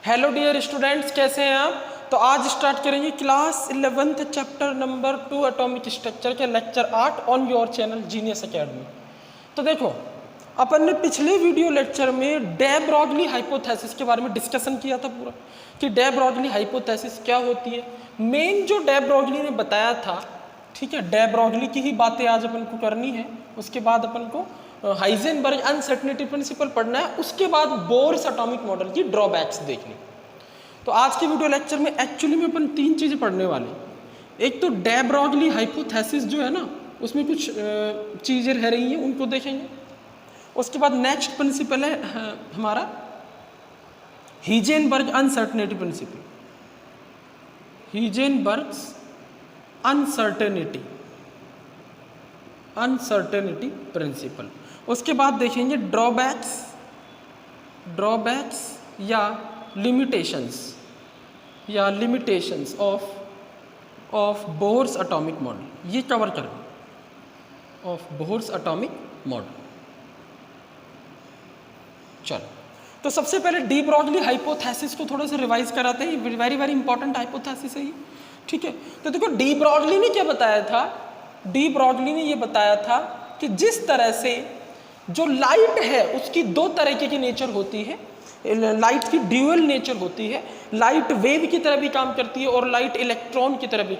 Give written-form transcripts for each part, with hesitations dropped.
Hello dear students, कैसे हैं आप। तो आज स्टार्ट करेंगे class 11th chapter number 2 atomic structure के lecture 8 on your channel Genius Academy. तो देखो, अपन ने पिछले वीडियो लेक्चर में डे ब्रॉगली हाइपोथेसिस के बारे में डिस्कशन किया था पूरा, कि डे ब्रॉगली हाइपोथेसिस क्या होती है। मेन जो डे ब्रॉगली ने बताया था, ठीक है, डे ब्रॉगली की ही बातें आज अपन को करनी है। उसके बाद अपन को हाइजेनबर्ग अनसर्टेनिटी प्रिंसिपल पढ़ना है, उसके बाद बोर्स एटॉमिक मॉडल की ड्रॉबैक्स देखनी। तो आज के वीडियो लेक्चर में एक्चुअली में अपन तीन चीज़ें पढ़ने वाले हैं। एक तो डे ब्रॉगली हाइपोथेसिस जो है ना, उसमें कुछ चीज़ें रह रही हैं, उनको देखेंगे। उसके बाद नेक्स्ट प्रिंसिपल है हमारा Heisenberg uncertainty principle, Heisenberg's uncertainty principle. उसके बाद देखेंगे ड्रॉबैक्स या limitations of Bohr's atomic model, ये कवर करेंगे, ऑफ बोर्स एटॉमिक मॉडल। चलो, तो सबसे पहले डी ब्रॉगली हाइपोथेसिस को थोड़ा सा रिवाइज कराते हैं। वेरी वेरी इंपॉर्टेंट हाइपोथेसिस है ये, ठीक है। तो देखो, डी ब्रॉगली ने क्या बताया था। डी ब्रॉगली ने ये बताया था कि जिस तरह से जो लाइट है उसकी दो तरीके की नेचर होती है। लाइट की ड्यूअल नेचर होती है। लाइट वेव की तरह भी काम करती है और लाइट इलेक्ट्रॉन की तरह भी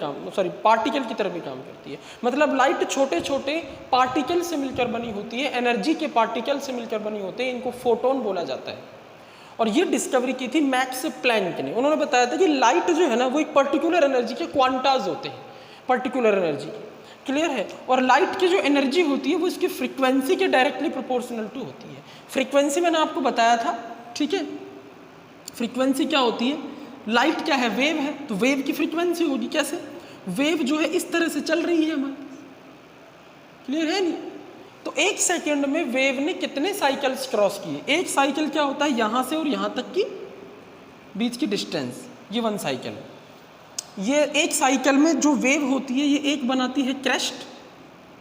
पार्टिकल की तरह भी काम करती है। मतलब लाइट छोटे छोटे पार्टिकल से मिलकर बनी होती है, एनर्जी के पार्टिकल से मिलकर बनी होती है। इनको फोटोन बोला जाता है। और ये डिस्कवरी की थी मैक्स प्लैंक ने। उन्होंने बताया था कि लाइट जो है ना, वो एक पर्टिकुलर एनर्जी के क्वांटाज होते हैं, पर्टिकुलर एनर्जी के। क्लियर है। और लाइट की जो एनर्जी होती है वो इसकी फ्रीक्वेंसी के डायरेक्टली प्रोपोर्शनल टू होती है। फ्रीक्वेंसी मैंने आपको बताया था, ठीक है। फ्रीक्वेंसी क्या होती है, लाइट क्या है, वेव है, तो वेव की फ्रीक्वेंसी होगी। कैसे, वेव जो है इस तरह से चल रही है हमारे, क्लियर है नहीं। तो एक सेकेंड में वेव ने कितने साइकिल्स क्रॉस किए। एक साइकिल क्या होता है, यहां से और यहां तक की बीच की डिस्टेंस, ये 1 साइकिल है। ये एक साइकिल में जो वेव होती है, ये एक बनाती है क्रेस्ट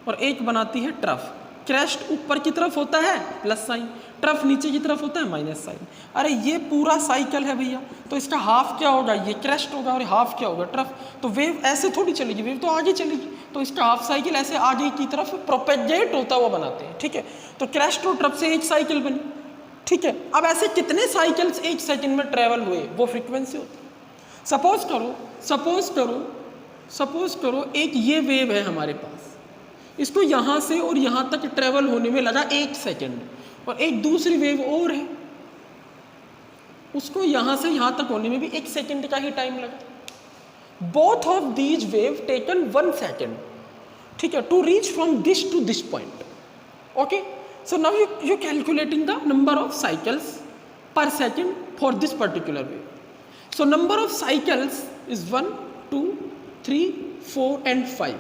और एक बनाती है ट्रफ। क्रेस्ट ऊपर की तरफ होता है प्लस साइन, ट्रफ नीचे की तरफ होता है माइनस साइन। अरे ये पूरा साइकिल है भैया, तो इसका हाफ क्या होगा, ये क्रेस्ट होगा, और हाफ क्या होगा, ट्रफ। तो वेव ऐसे थोड़ी चलेगी, वेव तो आगे चलेगी, तो इसका हाफ साइकिल ऐसे आगे की तरफ प्रोपेगेट होता हुआ बनाते हैं, ठीक है। तो क्रेस्ट और ट्रफ से एक साइकिल बनी, ठीक है। अब ऐसे कितने साइकिल्स एक सेकेंड में ट्रेवल हुए, वो फ्रीक्वेंसी होती है। सपोज करो एक ये वेव है हमारे पास, इसको यहाँ से और यहाँ तक ट्रेवल होने में लगा 1 सेकेंड, और एक दूसरी वेव और है, उसको यहाँ से यहाँ तक होने में भी 1 सेकेंड का ही टाइम लगा। Both of these wave taken 1 second, ठीक है, to reach from this to this point. Okay, so now you calculating the number of cycles per second for this particular wave. So number of cycles is 1, 2, 3, 4 and 5.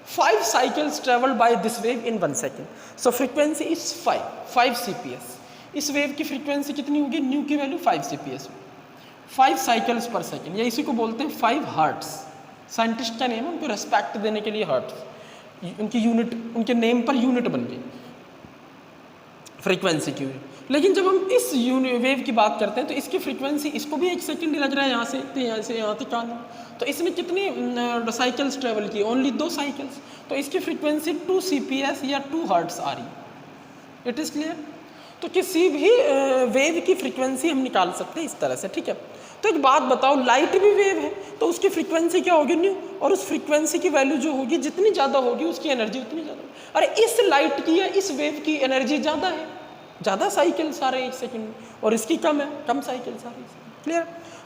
5 cycles traveled by this wave in 1 second. So frequency is 5 CPS. इस wave की frequency कितनी होगी, new की value 5 CPS, 5 cycles per second, या इसी को बोलते हैं 5 हर्ट्स। साइंटिस्ट का नेम है, उनको रेस्पेक्ट देने के लिए हर्ट्स, उनकी यूनिट, उनके नेम पर यूनिट बन गई फ्रीक्वेंसी की। लेकिन जब हम इस वेव की बात करते हैं तो इसकी फ्रीक्वेंसी, इसको भी 1 सेकेंड लग रहा है, यहाँ से यहाँ तक आना। तो इसने कितनी साइकिल्स ट्रेवल की, ओनली 2 साइकिल्स। तो इसकी फ्रीक्वेंसी 2 CPS या 2 हर्ट्स आ रही। It is clear. तो किसी भी वेव की फ्रीक्वेंसी हम निकाल सकते हैं इस तरह से, ठीक है। तो एक बात बताओ, लाइट भी वेव है, तो उसकी फ्रीक्वेंसी क्या होगी, न्यू, और उस फ्रीक्वेंसी की वैल्यू जो होगी, जितनी ज़्यादा होगी उसकी एनर्जी उतनी ज़्यादा। अरे इस लाइट की या इस वेव की एनर्जी ज़्यादा है, ज़्यादा साइकिल्स आ रहे हैं 1 सेकेंड में, और इसकी कम है, कम साइकिल्स आ रही है। क्लियर।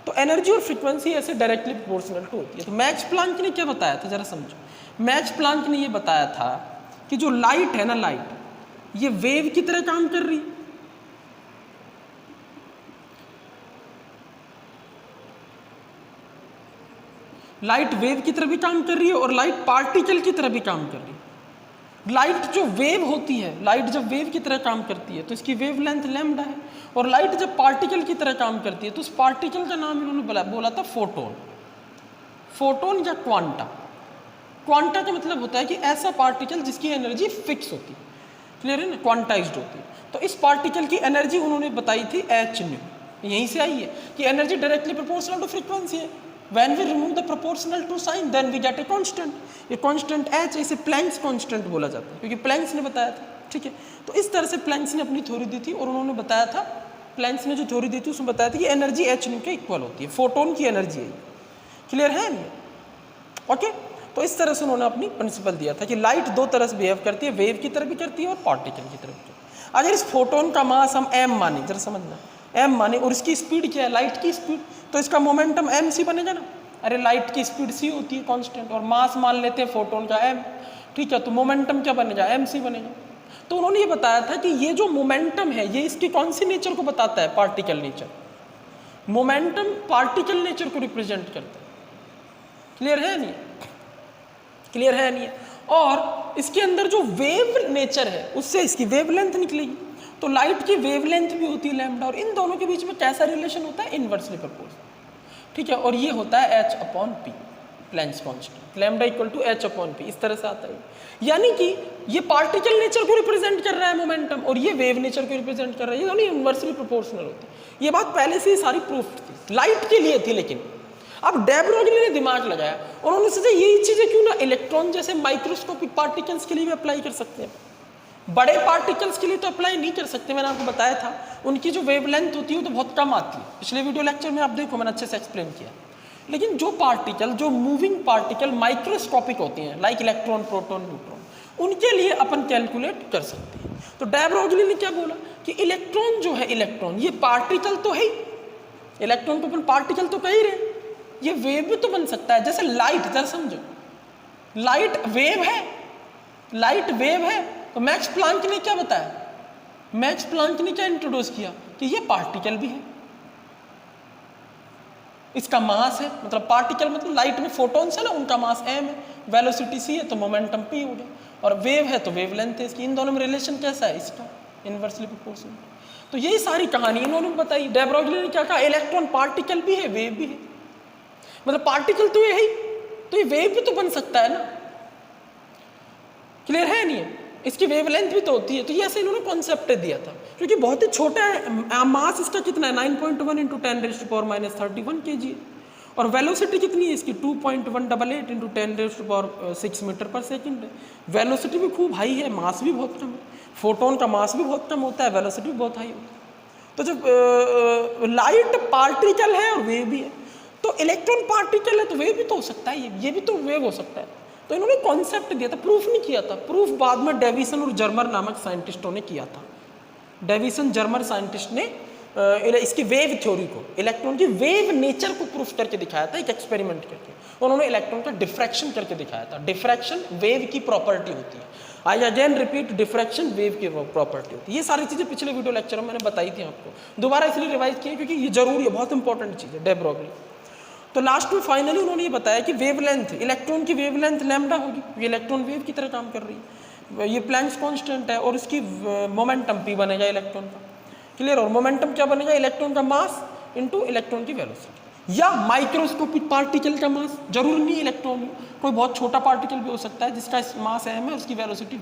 तो एनर्जी और फ्रीक्वेंसी ऐसे डायरेक्टली प्रोपोर्शनल टू होती है। तो मैक्स प्लांक ने क्या बताया था, जरा समझो। मैक्स प्लांक ने ये बताया था कि जो लाइट है ना, लाइट ये वेव की तरह काम कर रही है। लाइट वेव की तरह भी काम कर रही है और लाइट पार्टिकल की तरह भी काम कर रही है। लाइट जो वेव होती है, लाइट जब वेव की तरह काम करती है तो इसकी वेव लेंथ लैम्डा है, और लाइट जब पार्टिकल की तरह काम करती है तो उस पार्टिकल का नाम इन्होंने बोला था फोटोन। फोटोन या क्वांटा। क्वांटा का मतलब होता है कि ऐसा पार्टिकल जिसकी एनर्जी फिक्स होती है, क्लियर है ना, क्वांटाइज्ड होती है। तो इस पार्टिकल की एनर्जी उन्होंने बताई थी h न्यू, यहीं से आई है कि energy directly proportional to frequency है। When we remove the proportional to sign then we get a constant. ये कांस्टेंट एच, इसे प्लैंक्स कांस्टेंट बोला जाता है क्योंकि प्लैंक्स ने बताया था। ठीक है, तो इस तरह से प्लैंक्स ने अपनी थ्योरी दी थी और उन्होंने बताया था, प्लैंक्स ने जो थ्योरी दी थी उसमें बताया था कि एनर्जी एच न्यू के इक्वल होती है, फोटोन की एनर्जी है। क्लियर है नहीं? ओके, तो इस तरह से उन्होंने अपनी प्रिंसिपल दिया था कि लाइट दो तरह से बिहेव करती है, वेव की तरह भी करती है और पार्टिकल की तरह भी करती है। अगर इस फोटोन का मास हम m माने, जरा समझना, m माने और इसकी स्पीड क्या है, लाइट की स्पीड, तो इसका मोमेंटम m c बनेगा ना। अरे लाइट की स्पीड c होती है कांस्टेंट और मास मान लेते हैं फोटोन का m। ठीक है, तो मोमेंटम क्या बनेगा, mc बनेगा। तो उन्होंने ये बताया था कि ये जो मोमेंटम है ये इसकी कौन सी नेचर को बताता है, particle nature. Momentum particle nature को रिप्रेजेंट करता है। क्लियर है नहीं? क्लियर है नहीं? और इसके अंदर जो वेव नेचर है उससे इसकी वेवलेंथ निकलेगी। तो लाइट की वेवलेंथ भी होती है लैम्डा, और इन दोनों के बीच में कैसा रिलेशन होता है, इनवर्सली प्रोपोर्शनल। ठीक है, और ये होता है h upon p, Planck's constant, lambda equal to h upon p, इस तरह से आता है। यानी कि ये पार्टिकल नेचर को रिप्रेजेंट कर रहा है मोमेंटम, और ये वेव नेचर को रिप्रेजेंट कर रहा है, ये दोनों इनवर्सली प्रोपोर्शनल होती है। ये बात पहले से ही सारी प्रूफ थी, लाइट के लिए थी। लेकिन अब डे ब्रोगली ने दिमाग लगाया, उन्होंने सोचा यही चीजें क्यों ना इलेक्ट्रॉन जैसे माइक्रोस्कोपिक पार्टिकल्स के लिए भी अप्लाई कर सकते हैं। बड़े पार्टिकल्स के लिए तो अप्लाई नहीं कर सकते, मैंने आपको बताया था, उनकी जो वेवलेंथ होती है वो तो बहुत कम आती है। पिछले वीडियो लेक्चर में आप देखो, मैंने अच्छे से एक्सप्लेन किया। लेकिन जो पार्टिकल, जो मूविंग पार्टिकल माइक्रोस्कोपिक होती हैं, लाइक इलेक्ट्रॉन, प्रोटॉन, न्यूट्रॉन, उनके लिए अपन कैलकुलेट कर सकते हैं। तो डे ब्रोगली ने क्या बोला कि इलेक्ट्रॉन जो है, इलेक्ट्रॉन ये पार्टिकल तो है ही, इलेक्ट्रॉन को अपन पार्टिकल तो कह ही रहे, ये वेव भी तो बन सकता है। जैसे लाइट, जरा समझो, लाइट वेव है, लाइट वेव है। तो मैक्स प्लांक ने क्या बताया, मैक्स प्लांक ने क्या इंट्रोड्यूस किया कि ये पार्टिकल भी है, इसका मास है, मतलब पार्टिकल मतलब लाइट में फोटॉन्स है ना, उनका मास m है, वेलोसिटी c है, तो मोमेंटम p हो गया, और वेव है तो वेवलेंथ है इसकी। इन दोनों में रिलेशन कैसा है इसका, इनवर्सली प्रोपोर्शनल। तो यही सारी कहानी इन्होंने बताई। डे ब्रोगली ने क्या कहा, इलेक्ट्रॉन पार्टिकल भी है, वेव भी है, मतलब पार्टिकल तो ये है, तो ये वेव भी तो बन सकता है ना। क्लियर है नहीं है? इसकी वेवलेंथ भी तो होती है। तो ये ऐसे इन्होंने कॉन्सेप्ट दिया था, क्योंकि बहुत ही छोटा है, मास इसका कितना है, 9.1 इंटू 10⁻⁻31 kg है, और वेलोसिटी कितनी है इसकी, 2.188 इंटू 10⁻6 मीटर पर सेकेंड है। वेलोसिटी भी खूब हाई है, मास भी बहुत कम है, फोटोन का मास भी बहुत कम होता है, वेलोसिटी भी बहुत हाई होती है। तो जब लाइट पार्टिकल है और वेव भी है, तो इलेक्ट्रॉन पार्टिकल है तो वेव भी तो हो सकता है, ये भी तो वेव हो सकता है। तो इन्होंने कॉन्सेप्ट दिया था, प्रूफ नहीं किया था। प्रूफ बाद में डेविसन और जर्मर नामक साइंटिस्टों ने किया था। डेविसन जर्मर साइंटिस्ट ने इसकी वेव थ्योरी को, इलेक्ट्रॉन की वेव नेचर को प्रूफ करके दिखाया था एक एक्सपेरिमेंट करके। उन्होंने इलेक्ट्रॉन का डिफ्रैक्शन करके दिखाया था। डिफ्रैक्शन वेव की प्रॉपर्टी होती है। I again repeat, diffraction wave की प्रॉपर्टी होती है। ये सारी चीज़ें पिछले वीडियो लेक्चर में मैंने बताई थी आपको, दोबारा इसलिए रिवाइज किया क्योंकि ये जरूरी है, बहुत इंपॉर्टेंट चीज़ है डे ब्रोगली। तो लास्ट में फाइनली उन्होंने ये बताया कि वेवलेंथ, इलेक्ट्रॉन की वेवलेंथ लैम्डा होगी, ये इलेक्ट्रॉन वेव की तरह काम कर रही है, ये प्लैंक्स कांस्टेंट है, और इसकी मोमेंटम p बनेगा इलेक्ट्रॉन का। क्लियर? और मोमेंटम क्या बनेगा, इलेक्ट्रॉन का मास इनटू इलेक्ट्रॉन की वेलोसिटी, या माइक्रोस्कोपिक पार्टिकल का मास। जरूरी नहीं इलेक्ट्रॉन, कोई बहुत छोटा पार्टिकल भी हो सकता है जिसका मास m है, उसकी वेलोसिटी v।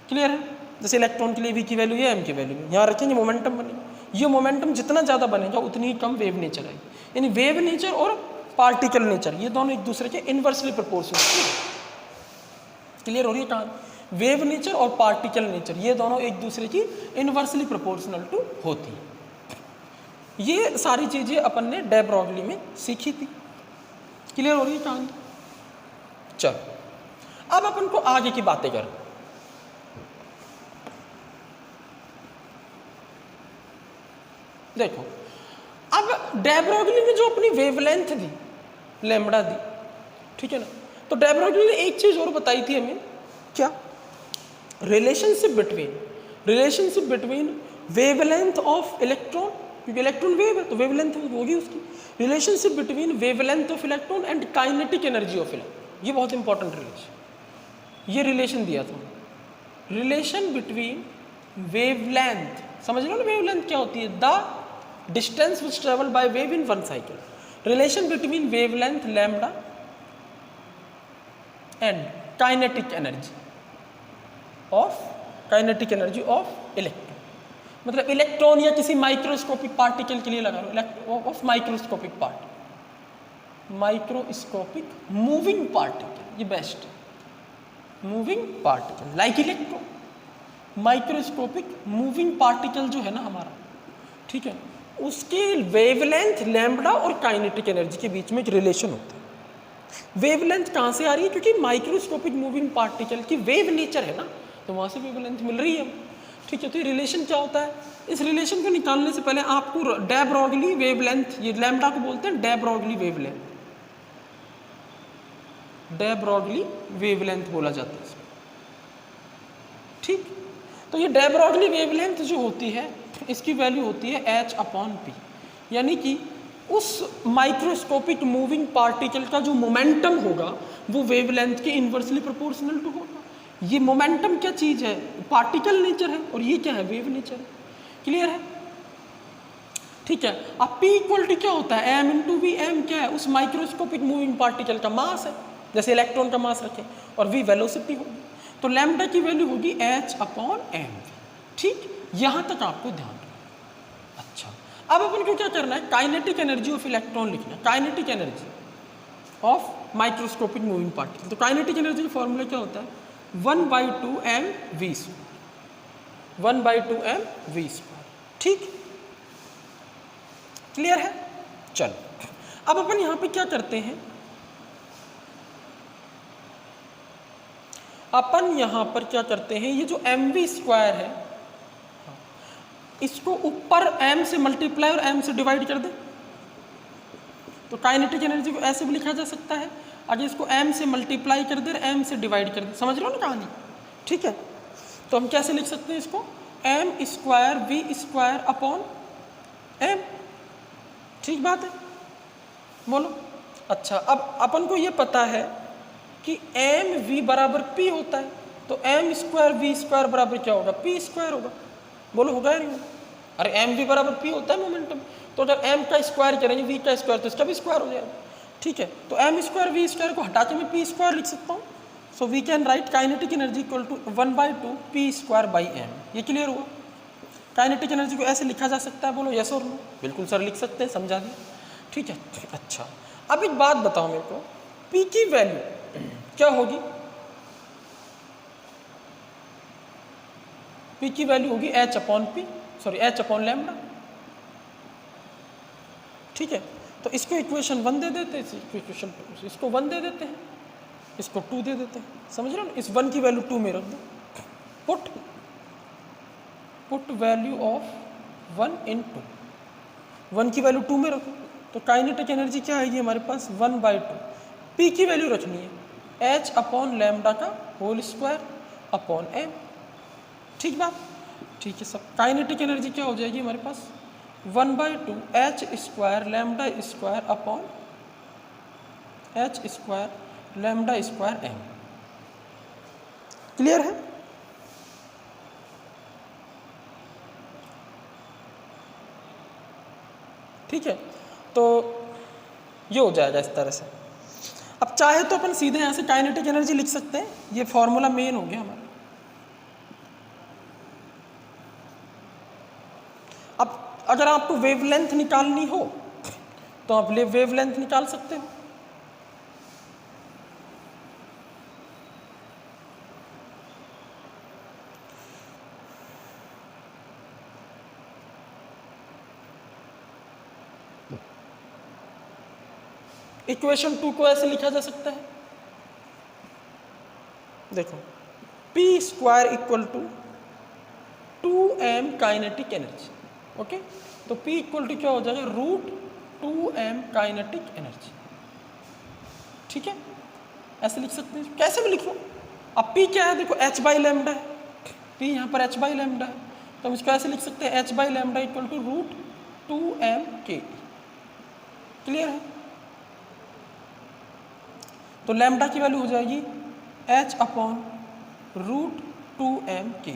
क्लियर है? जैसे इलेक्ट्रॉन के लिए v की वैल्यू है, m की वैल्यू है, यहाँ रखेंगे मोमेंटम बनेगा। ये मोमेंटम जितना ज़्यादा बनेगा उतनी ही कम वेव नेचर आएगी। यानी वेव नेचर और पार्टिकल नेचर ये दोनों एक दूसरे के इनवर्सली प्रोपोर्शनल। क्लियर हो रही है कहानी? वेव नेचर और पार्टिकल नेचर ये दोनों एक दूसरे की इनवर्सली प्रोपोर्शनल टू होती है। ये सारी चीज़ें अपन ने डे ब्रोगली में सीखी थी। क्लियर हो रही है कहानी? चलो अब अपन को आगे की बातें करें। देखो, अब डे ब्रोगली ने जो अपनी वेवलेंथ दी, लैम्बडा दी, ठीक है ना, तो डे ब्रोगली ने एक चीज और बताई थी हमें, क्या? Relationship between wavelength of electron, क्योंकि इलेक्ट्रॉन वेव है तो वेवलेंथ होगी उसकी। Relationship between wavelength of electron and kinetic energy of electron, ये बहुत इंपॉर्टेंट रिलेशन, ये रिलेशन दिया था। रिलेशन बिटवीन वेवलेंथ, समझ लो ना वेवलेंथ क्या होती है, the distance which travel by wave in one cycle. Relation between wavelength lambda and kinetic energy of electron, मतलब इलेक्ट्रॉन या किसी माइक्रोस्कोपिक पार्टिकल के लिए लगा लो, of microscopic particle, microscopic moving particle, ये बेस्ट है। Moving particle like electron, microscopic moving particle जो है ना हमारा, ठीक है, उसकी वेवलेंथ लैम्बडा और काइनेटिक एनर्जी के बीच में एक रिलेशन होता है। वेवलेंथ कहाँ से आ रही है? क्योंकि माइक्रोस्कोपिक मूविंग पार्टिकल की वेव नेचर है ना, तो वहाँ से वेवलेंथ मिल रही है, ठीक है। तो ये रिलेशन क्या होता है? इस रिलेशन को निकालने से पहले आपको डे ब्रॉगली वेवलेंथ, ये लैम्बडा को बोलते हैं day Broglie wavelength, day Broglie wavelength बोला जाता है इसको, ठीक। तो ये डे ब्रॉगली वेवलेंथ जो होती है, इसकी वैल्यू होती है h/p, यानी कि उस माइक्रोस्कोपिक मूविंग पार्टिकल का जो मोमेंटम होगा वो वेवलेंथ के इन्वर्सली प्रोपोर्शनल टू होगा। ये मोमेंटम क्या चीज़ है? पार्टिकल नेचर है, और ये क्या है? वेव नेचर है। क्लियर है? ठीक है। अब P इक्वल क्या होता है? m into we. m क्या है? उस माइक्रोस्कोपिक मूविंग पार्टिकल का मास है, जैसे इलेक्ट्रॉन का मास रखें, और v वेलोसिटी होगी, तो लैम्बडा की वैल्यू होगी h/m। ठीक, यहाँ तक आपको ध्यान रखना। अच्छा, अब अपन को क्या करना है? काइनेटिक एनर्जी ऑफ इलेक्ट्रॉन लिखना है, kinetic energy of microscopic moving particle. तो काइनेटिक एनर्जी का फॉर्मूला क्या होता है? 1/2 mv², 1/2 mv²। ठीक, क्लियर है? चलो, अब अपन यहां पे क्या करते हैं, अपन यहां पर क्या करते हैं, ये जो mv² है इसको ऊपर m से मल्टीप्लाई और m से डिवाइड कर दे, तो काइनेटिक एनर्जी को ऐसे भी लिखा जा सकता है। अगर इसको m से मल्टीप्लाई कर दे और m से डिवाइड कर दे, समझ रहे हो ना कहानी? ठीक है, तो हम कैसे लिख सकते हैं इसको? m² v² upon m। ठीक बात है, बोलो। अच्छा, अब अपन को ये पता है कि mv बराबर p होता है, तो m² v² बराबर क्या होगा? p² होगा। बोलो, होगा या नहीं होगा? अरे mv बराबर p होता है मोमेंटम, तो अगर m का स्क्वायर करेंगे v का स्क्वायर, तो इसका भी स्क्वायर हो जाएगा। ठीक है, तो m² v² को हटा के मैं p² लिख सकता हूँ। So we can write kinetic energy equal to 1/2 p²/m। ये क्लियर हुआ? काइनेटिक एनर्जी को ऐसे लिखा जा सकता है, बोलो यस और नो? बिल्कुल सर, लिख सकते हैं, समझा दिया। ठीक है, अच्छा, अब एक बात बताओ मेरे को, p की वैल्यू क्या होगी? p की वैल्यू होगी h/p, सॉरी h/λ। ठीक है, तो इसको इक्वेशन 1 दे देते हैं, इक्वेशन 2, इसको 1 दे देते हैं, इसको 2 दे देते हैं। समझ रहे हो? इस 1 की वैल्यू 2 में रख दो, पुट वैल्यू ऑफ 1 इन 2, 1 की वैल्यू 2 में रखो, तो काइनेटिक एनर्जी क्या आएगी हमारे पास? 1/2। p की वैल्यू रखनी है h/λ का होल स्क्वायर अपॉन m। ठीक बात? ठीक है, सब काइनेटिक एनर्जी क्या हो जाएगी हमारे पास? 1/2 h² upon h² m। Clear है? ठीक है, तो ये हो जाएगा इस तरह से। अब चाहे तो अपन सीधे यहाँ से काइनेटिक एनर्जी लिख सकते हैं, ये फॉर्मूला मेन हो गया हमारा। अब अगर आपको वेवलेंथ निकालनी हो तो आप वेवलेंथ निकाल सकते हो। इक्वेशन 2 को ऐसे लिखा जा सकता है, देखो, p² equal to 2m kinetic energy. Okay, तो p इक्वल टू क्या हो जाएगा? √2m kinetic energy. ठीक है, ऐसे लिख सकते हैं, कैसे भी लिख लो। अब p क्या है? देखो h/λ है, p यहाँ पर h/λ है, तो हम इसको ऐसे लिख सकते हैं h/λ equal to √2m k। Clear है? तो लैम्बडा की वैल्यू हो जाएगी h/√2m k।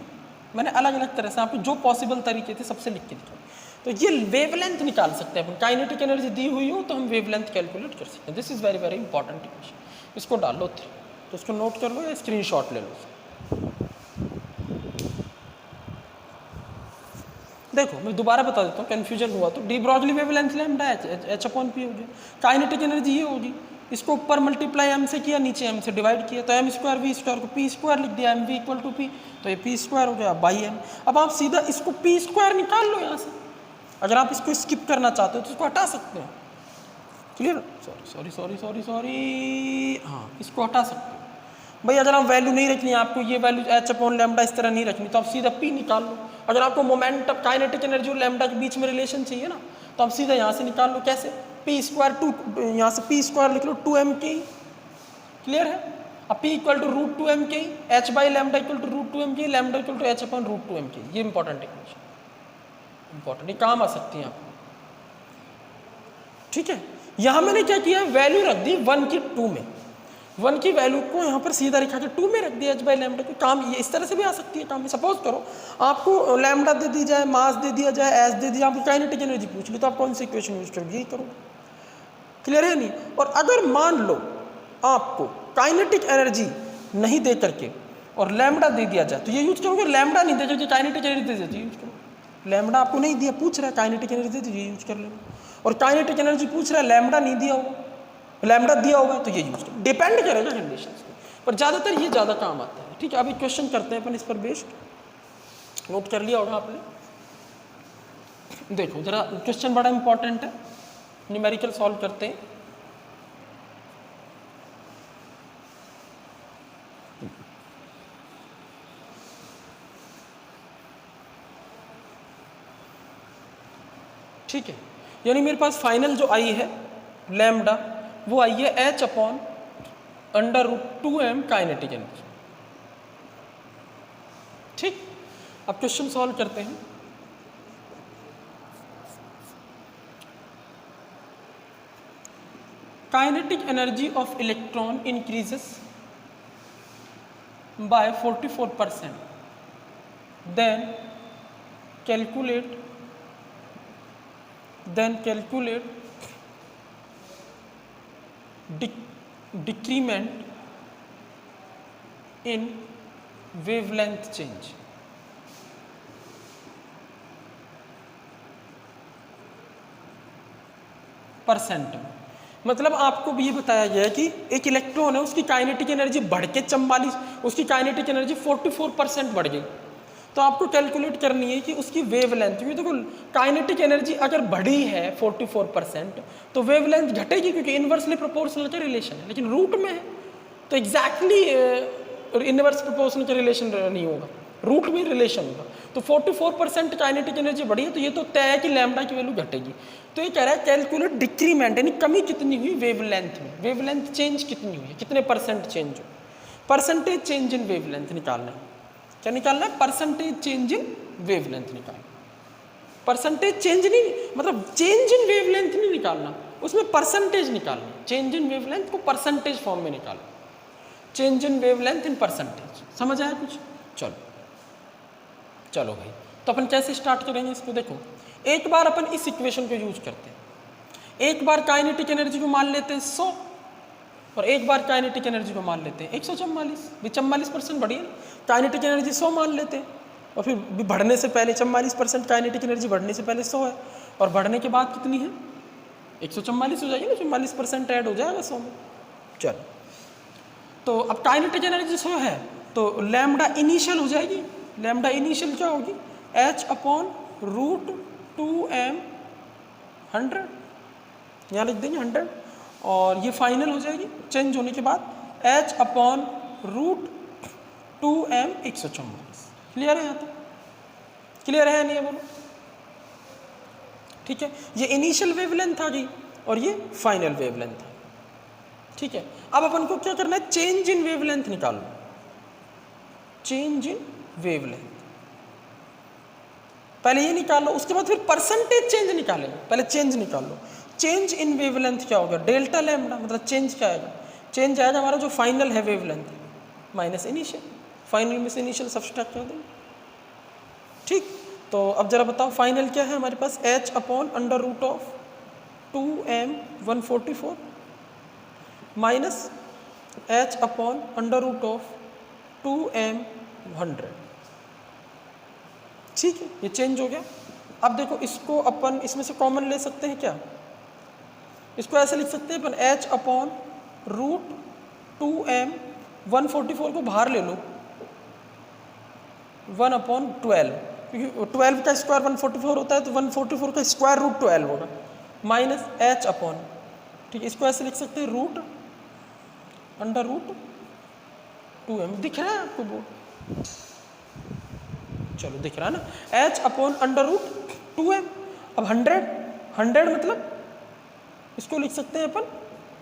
मैंने अलग अलग तरह से आपको जो पॉसिबल तरीके थे सबसे लिख के दिखाया। तो ये वेवलेंथ निकाल सकते हैं अपन, काइनेटिक एनर्जी दी हुई हो तो हम वेवलेंथ कैलकुलेट कर सकते हैं। This is very very important equation. इसको डाल लो 3, तो इसको नोट कर लो या स्क्रीनशॉट ले लो। देखो मैं दोबारा बता देता हूँ, कन्फ्यूजन हुआ तो de Broglie wavelength lambda H upon P हो गया, काइनेटिक एनर्जी ये होगी, इसको ऊपर मल्टीप्लाई एम से किया, नीचे एम से डिवाइड किया, तो एम स्क्वायर वी स्क्वायर को पी स्क्वायर लिख दिया, m v equal to p, तो ये पी स्क्वायर हो गया बाई एम। अब आप सीधा इसको पी स्क्वायर निकाल लो यहाँ से, अगर आप इसको स्किप करना चाहते हो तो इसको हटा सकते हो, clear, sorry sorry sorry sorry, हाँ इसको हटा सकते हो भाई। अगर आप वैल्यू नहीं रखनी है, आपको ये वैल्यू एच अपॉन लैम्डा इस तरह नहीं रखनी, तो आप सीधा पी निकाल लो। अगर आपको मोमेंटम काइनेटिक एनर्जी और लैम्डा के बीच में रिलेशन चाहिए ना, तो आप सीधा यहाँ से निकाल लो, कैसे, पी स्क्वायर टू, यहाँ से पी स्क्वायर लिख लो 2m के, क्लियर है। अब P equal to root 2m के, h by lambda equal to root 2m के, lambda equal to H upon root 2m के, ये इंपॉर्टेंट इक्वेशन, इंपॉर्टेंट, ये काम आ सकती है आपको, ठीक है। यहाँ मैंने क्या किया, वैल्यू रख दी 1 की 2 में, 1 की वैल्यू को यहाँ पर सीधा लिखा के 2 में रख दिया एच बाई लैम्डा को, काम ये इस तरह से भी आ सकती है काम। सपोज करो आपको लैम्डा दे दी जाए, मास दे दिया जाए, एस दे दिया, आपको काइनेटिक एनर्जी पूछ ली, तो आप कौन सी इक्वेशन यूज करोगे, यही करो, क्लियर है नहीं। और अगर मान लो आपको काइनेटिक एनर्जी नहीं दे करके और लैम्डा दे दिया जाए, तो ये यूज करोगे, लैम्डा नहीं दे करके काइनेटिक एनर्जी दे देती, यूज करो। लैम्डा आपको नहीं दिया, पूछ रहा है काइनेटिक एनर्जी दे दीजिए, यूज कर लेना। और काइनेटिक एनर्जी पूछ रहा है, लैम्डा नहीं दिया होगा, लैम्डा दिया होगा तो ये यूज करो, डिपेंड करेगा कंडीशंस पे, पर ज़्यादातर ये ज़्यादा काम आता है, ठीक है। अभी क्वेश्चन करते हैं अपन इस पर बेस्ड, नोट कर लिया होगा आपने। देखो जरा क्वेश्चन बड़ा इंपॉर्टेंट है, न्यूमेरिकल सॉल्व करते हैं। ठीक है, यानी मेरे पास फाइनल जो आई है लैम्डा, वो आई है h upon under root 2m kinetic energy, ठीक। अब क्वेश्चन सॉल्व करते हैं। Kinetic energy of electron increases by 44%, then calculate decrement in wavelength change। Percent में, मतलब आपको भी ये बताया गया है कि एक इलेक्ट्रॉन है, उसकी काइनेटिक एनर्जी बढ़ के 44, उसकी काइनेटिक एनर्जी 44% बढ़ गई, तो आपको कैलकुलेट करनी है कि उसकी वेवलेंथ, क्योंकि देखो काइनेटिक एनर्जी अगर बढ़ी है 44% तो वेवलेंथ घटेगी, क्योंकि इन्वर्सली प्रोपोर्शनल का रिलेशन है, लेकिन रूट में है तो एग्जैक्टली इन्वर्स प्रोपोर्शनल का रिलेशन नहीं होगा, रूट में रिलेशन होगा। तो 44% काइनेटिक एनर्जी बढ़ी है, तो ये तो तय है कि लैम्डा की वैल्यू घटेगी। तो ये कह रहा है कैलकुलेट डिक्रीमेंट, यानी कमी कितनी हुई वेवलेंथ में, वेवलेंथ चेंज कितनी हुई है, कितने परसेंट चेंज हो, परसेंटेज चेंज इन वेवलेंथ निकालना है। क्या निकालना है, परसेंटेज चेंज इन वेवलेंथ निकालना। परसेंटेज चेंज नहीं, मतलब चेंज इन वेवलेंथ नहीं निकालना, उसमें परसेंटेज निकालना, चेंज इन वेवलेंथ को परसेंटेज फॉर्म में निकालना, change in wavelength in percentage, समझ आया कुछ। चलो भाई, तो अपन कैसे स्टार्ट करेंगे इसको, देखो एक बार अपन इस इक्वेशन को यूज करते हैं, एक बार काइनेटिक एनर्जी को मान लेते हैं 100 और एक बार काइनेटिक एनर्जी को मान लेते हैं 144, भी 44% बढ़ी है, काइनेटिक एनर्जी 100 मान लेते हैं, और फिर भी बढ़ने से पहले 44% काइनेटिक एनर्जी बढ़ने से पहले 100 है, और बढ़ने के बाद कितनी है 144 हो जाएगी ना, 44% ऐड हो जाएगा 100 में। चलो, तो अब काइनेटिक एनर्जी 100 है, तो लैम्डा इनिशियल हो जाएगी, लैम्डा इनिशियल क्या होगी, h अपॉन रूट 2m 100, यहाँ लिख देंगे 100, और ये फाइनल हो जाएगी चेंज होने के बाद h upon root 2m 144। Clear है यहाँ तक, क्लियर है नहीं है बोलो, ठीक है। ये इनिशियल वेवलेंथ आ गई और ये फाइनल वेवलेंथ आ, ठीक है। अब अपन को क्या करना है, चेंज इन वेवलेंथ निकालो, चेंज इन वेवलेंथ, पहले ये निकालो, उसके बाद फिर परसेंटेज चेंज निकालेंगे, पहले चेंज निकालो। चेंज इन वेवलेंथ क्या होगा, डेल्टा लैम्डा, मतलब चेंज क्या आएगा, चेंज आएगा हमारा जो फाइनल है वेवलेंथ माइनस इनिशियल, फाइनल में से इनिशियल सब्सट्रैक्ट कर देंगे, ठीक। तो अब जरा बताओ फाइनल क्या है हमारे पास, h upon under root of 2m 144 minus h upon under root of 2m 100, ठीक है, ये चेंज हो गया, अब देखो इसको अपन इसमें से कॉमन ले सकते हैं क्या, इसको ऐसे लिख सकते हैं अपन h अपॉन रूट 2m, 144 को बाहर ले लो 1/12, क्योंकि 12 का स्क्वायर 144 होता है तो 144 का स्क्वायर रूट 12 होगा, माइनस h अपॉन, ठीक है इसको ऐसे लिख सकते हैं रूट अंडर रूट 2m। दिख रहा है आपको बोर्ड, चलो दिख रहा है ना, h upon under root 2m। अब 100 मतलब इसको लिख सकते हैं अपन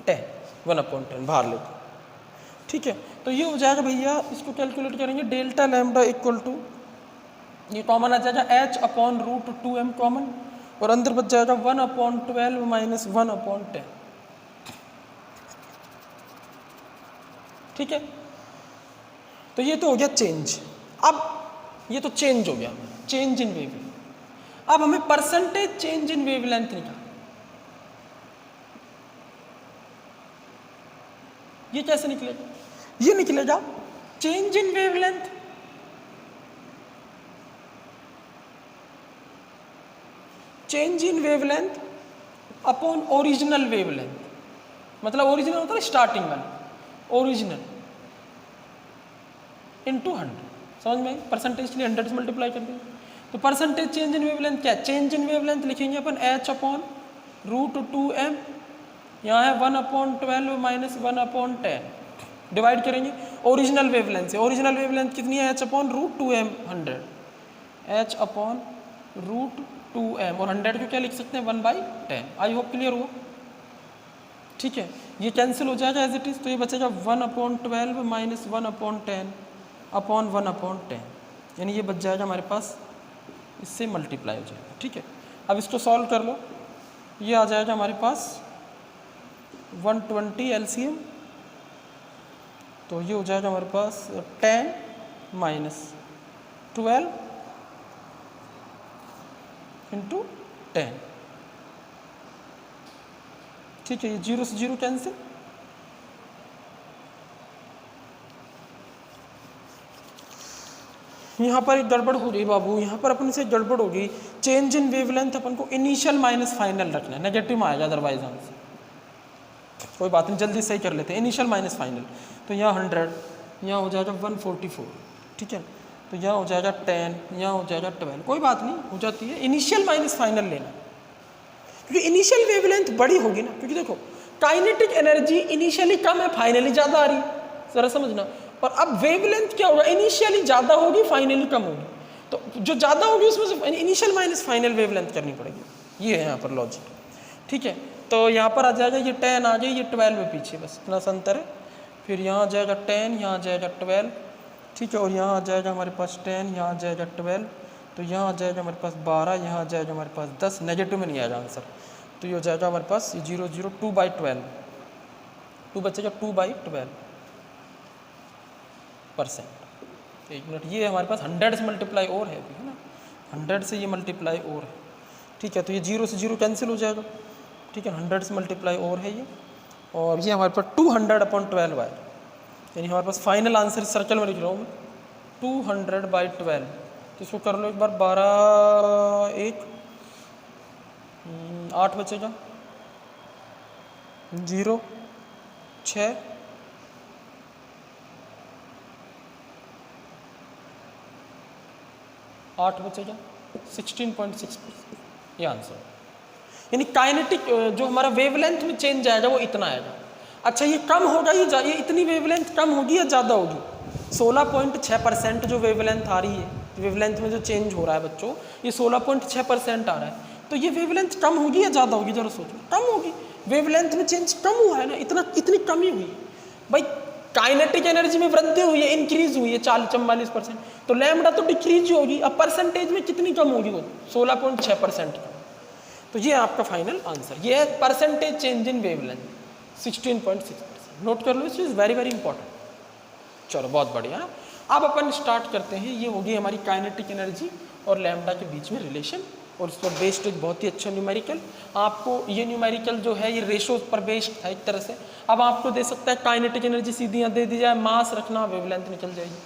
10, 1/10 बाहर लेते, ठीक है। तो ये हो जाएगा भैया, इसको कैलकुलेट करेंगे डेल्टा लैम्डा इक्वल टू, ये कॉमन आ जाएगा h upon root 2m common, और अंदर बच जाएगा 1/12 माइनस 1/10, ठीक है। तो ये तो हो गया चेंज। अब ये तो चेंज हो गया, चेंज इन वेवलेंथ। अब हमें परसेंटेज चेंज इन वेवलेंथ निकालना, ये कैसे निकलेगा, ये निकलेगा change in wavelength upon original wavelength, मतलब ओरिजिनल होता है स्टार्टिंग वाला, ओरिजिनल इनटू 100, समझ में, परसेंटेज के लिए 100 से मल्टीप्लाई कर देंगे। तो परसेंटेज चेंज इन वेवलेंथ क्या है, चेंज इन वेवलेंथ लिखेंगे अपन h अपॉन रूट 2m, यहाँ है 1/12 माइनस 1/10, डिवाइड करेंगे ओरिजिनल वेवलेंथ से। ओरिजिनल वेवलेंथ कितनी है, h upon root 2m 100, h upon root 2m, और 100 को क्या लिख सकते हैं 1/10। आई होप क्लियर हुआ, ठीक है। ये कैंसिल हो जाएगा एज इट इज, तो ये बचेगा 1/12 माइनस 1/10 अपॉन 1/10, यानी ये बच जाएगा हमारे पास, इससे मल्टीप्लाई हो जाएगा, ठीक है। अब इसको सॉल्व कर लो, ये आ जाएगा हमारे पास 120 LCM, तो ये हो जाएगा हमारे पास 10 माइनस 12 इंटू 10, ठीक है। ये 0 से 0 कैंसिल, यहाँ पर एक गड़बड़ हो रही बाबू, यहाँ पर अपन से गड़बड़ होगी। चेंज इन वेवलेंथ अपन को इनिशियल माइनस फाइनल रखना है, नेगेटिव आएगा अदरवाइज आंसर, कोई बात नहीं, जल्दी सही कर लेते हैं। इनिशियल माइनस फाइनल, तो यहाँ 100, यहाँ हो जाएगा 144, ठीक है। तो यहाँ हो जाएगा 10, यहाँ हो जाएगा 12, कोई बात नहीं, हो जाती है। इनिशियल माइनस फाइनल लेना, क्योंकि इनिशियल वेवलेंथ बड़ी होगी ना, क्योंकि देखो काइनेटिक एनर्जी इनिशियली कम है, फाइनली ज़्यादा आ रही है, ज़रा समझना। और अब वेवलेंथ क्या होगा, इनिशियली ज़्यादा होगी, फाइनली कम होगी, तो जो ज़्यादा होगी उसमें से इनिशियल माइनस फाइनल वेवलेंथ करनी पड़ेगी, ये है यहाँ पर लॉजिक, ठीक है। तो यहाँ पर आ जाएगा ये 10 आ गया, ये 12 है पीछे, बस इतना सा अंतर है। फिर यहाँ आ जाएगा 10, यहाँ आ जाएगा 12, ठीक है। और यहाँ आ जाएगा हमारे पास 10, यहाँ आ जाएगा 12, तो यहाँ आ जाएगा हमारे पास 12, यहाँ आ जाएगा हमारे पास 10, नेगेटिव में नहीं आएगा आंसर, तो ये हो जाएगा हमारे पास 0 0 2/12, 2 बचेगा 2/12%। एक मिनट, ये हमारे पास 100 से मल्टीप्लाई और है अभी, है ना, 100 से ये मल्टीप्लाई और है, ठीक है। तो ये 0 से 0 कैंसिल हो जाएगा, ठीक है। 100 से मल्टीप्लाई और है ये, और ये हमारे पास 200/12 आएगा, यानी हमारे पास फाइनल आंसर सर्कल में लिख रहा हूँ मैं 200/12। तो इसको कर लो एक बार, 12 1 8 बचेगा, 0 6 8 बचेगा, 16.6%, ये आंसर। यानी काइनेटिक जो हमारा वेवलेंथ में चेंज आएगा वो इतना आएगा। अच्छा, ये कम होगा, ये इतनी वेवलेंथ कम होगी या ज़्यादा होगी? 16.6% जो वेवलेंथ आ रही है, वेवलेंथ में जो चेंज हो रहा है बच्चों, ये 16.6% आ रहा है, तो ये वेवलेंथ कम होगी या ज़्यादा होगी? जरा सोचो, कम होगी। वेवलेंथ में चेंज कम हुआ है ना, इतनी कमी हुई है भाई। काइनेटिक एनर्जी में वृद्धि हुई है, इंक्रीज हुई है 40-44%, तो लैम्डा तो डिक्रीज होगी। अब परसेंटेज में कितनी कम होगी? वो 16.6% कम। तो ये आपका फाइनल आंसर, ये है percentage change in wavelength 16.6%। Note कर लो, इस चीज़ वेरी वेरी इंपॉर्टेंट। चलो बहुत बढ़िया। अब अपन स्टार्ट करते हैं। ये होगी हमारी काइनेटिक एनर्जी और लैम्डा के बीच में रिलेशन, और उस पर बेस्ड एक बहुत ही अच्छा न्यूमेरिकल। आपको ये न्यूमेरिकल जो है ये रेशो पर बेस्ड था एक तरह से। अब आपको दे सकता है काइनेटिक एनर्जी सीधी यहाँ दे दी जाए, मास रखना, वेवलेंथ निकल जाएगी,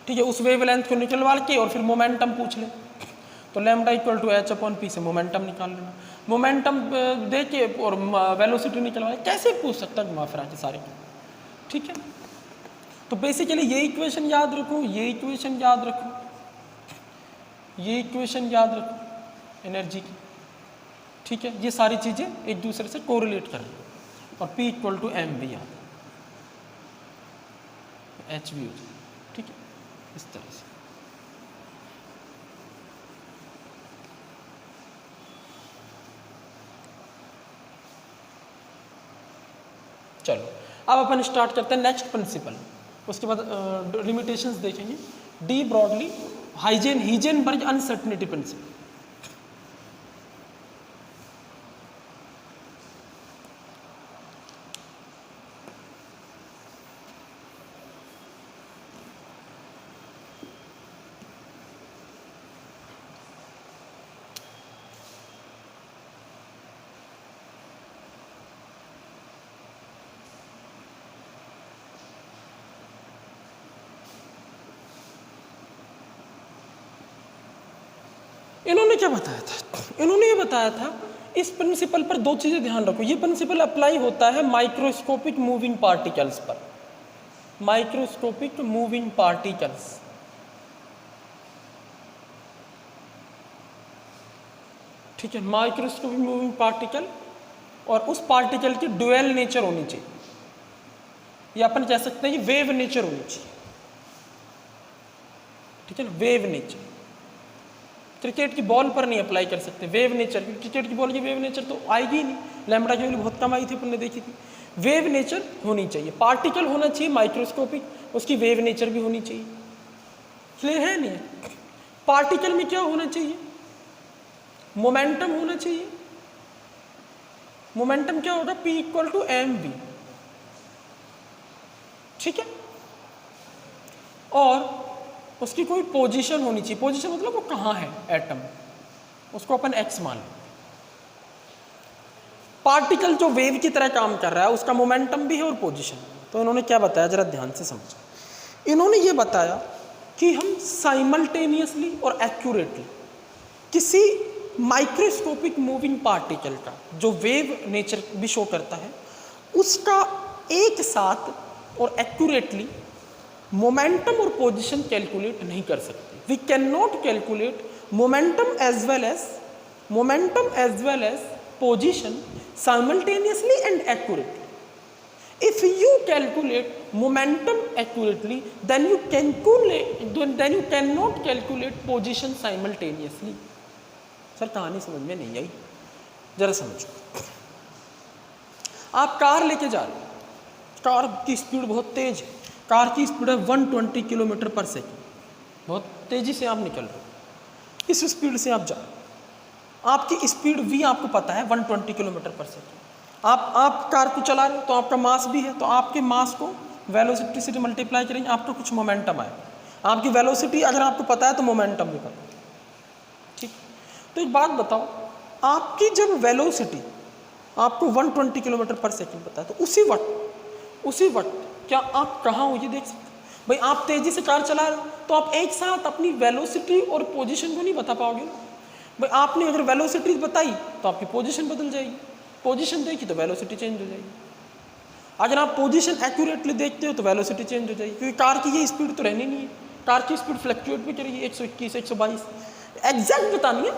ठीक है। उस वेवलेंथ को निकलवा के और फिर मोमेंटम पूछ ले, तो lambda equal to H upon p से मोमेंटम निकाल लेना। मोमेंटम दे के और वेलोसिटी निकलवाए, कैसे पूछ सकता है घुमा फिरा के सारे के, ठीक है। तो बेसिकली ये इक्वेशन याद रखो, ये इक्वेशन याद रखो, ये इक्वेशन याद रखो एनर्जी की, ठीक है। ये सारी चीज़ें एक दूसरे से कोरिलेट कर रही और P इक्वल टू एम भी याद, एच भी हो जाए, ठीक है, इस तरह से। चलो अब अपन स्टार्ट करते हैं नेक्स्ट प्रिंसिपल, उसके बाद लिमिटेशंस देखेंगे। D broadly Heisenberg uncertainty principal. इन्होंने क्या बताया था? इन्होंने ये बताया था इस प्रिंसिपल पर दो चीजें ध्यान रखो। ये प्रिंसिपल अप्लाई होता है माइक्रोस्कोपिक मूविंग पार्टिकल्स पर, माइक्रोस्कोपिक मूविंग पार्टिकल्स, ठीक है, माइक्रोस्कोपिक मूविंग पार्टिकल, और उस पार्टिकल की ड्यूअल नेचर होनी चाहिए, या अपन कह सकते हैं कि वेव नेचर होनी चाहिए, ठीक है ना, वेव नेचर। क्रिकेट की बॉल पर नहीं अप्लाई कर सकते वेव नेचर, क्रिकेट की बॉल की वेव नेचर तो आएगी ही नहीं, लैम्डा की वैल्यू बहुत कम आई थी, अपन ने देखी थी। वेव नेचर होनी चाहिए, पार्टिकल होना चाहिए माइक्रोस्कोपिक, उसकी वेव नेचर भी होनी चाहिए। क्लियर है नहीं? पार्टिकल में क्या होना चाहिए? मोमेंटम होना चाहिए। मोमेंटम क्या होगा? P equal to m v, ठीक है, और उसकी कोई पोजीशन होनी चाहिए। पोजीशन मतलब वो कहाँ है एटम, उसको अपन x मान लें। पार्टिकल जो वेव की तरह काम कर रहा है उसका मोमेंटम भी है और पोजीशन। तो इन्होंने क्या बताया, जरा ध्यान से समझो। इन्होंने ये बताया कि हम साइमल्टेनियसली और एक्यूरेटली किसी माइक्रोस्कोपिक मूविंग पार्टिकल का जो वेव नेचर भी शो करता है उसका एक साथ और एक्यूरेटली मोमेंटम और पोजीशन कैलकुलेट नहीं कर सकते। We can not calculate momentum as well as position simultaneously and accurately. If you calculate momentum accurately, then you cannot calculate position simultaneously. Sir कहानी समझ में नहीं आई, जरा समझो। आप कार लेके जा रहे हो, कार की स्पीड बहुत तेज है, कार की स्पीड है 120 किलोमीटर पर सेकेंड, बहुत तेजी से आप निकल रहे हो, इस स्पीड से आप जा रहे हो, आपकी स्पीड v आपको पता है 120 किलोमीटर पर सेकेंड। आप कार को चला रहे हो तो आपका मास भी है, तो आपके मास को वेलोसिटी से मल्टीप्लाई करेंगे, आपको कुछ मोमेंटम आएगा। आपकी वेलोसिटी अगर आपको पता है तो मोमेंटम भी पता है, ठीक। तो एक बात बताओ, आपकी जब वेलोसिटी आपको 120 किलोमीटर पर सेकेंड पता है तो उसी वक्त क्या आप कहाँ हो ये देख सकते हैं? भाई आप तेजी से कार चला रहे हो तो आप एक साथ अपनी वेलोसिटी और पोजीशन को नहीं बता पाओगे ना। भाई आपने अगर वेलोसिटी बताई तो आपकी पोजीशन बदल जाएगी, पोजीशन देखी तो वेलोसिटी चेंज हो जाएगी। अगर आप पोजीशन एक्यूरेटली देखते हो तो वेलोसिटी चेंज हो जाएगी, क्योंकि कार की ये स्पीड तो रहनी नहीं है, कार की स्पीड फ्लक्चुएट भी करेगी, 121 122 एग्जैक्ट बतानी है,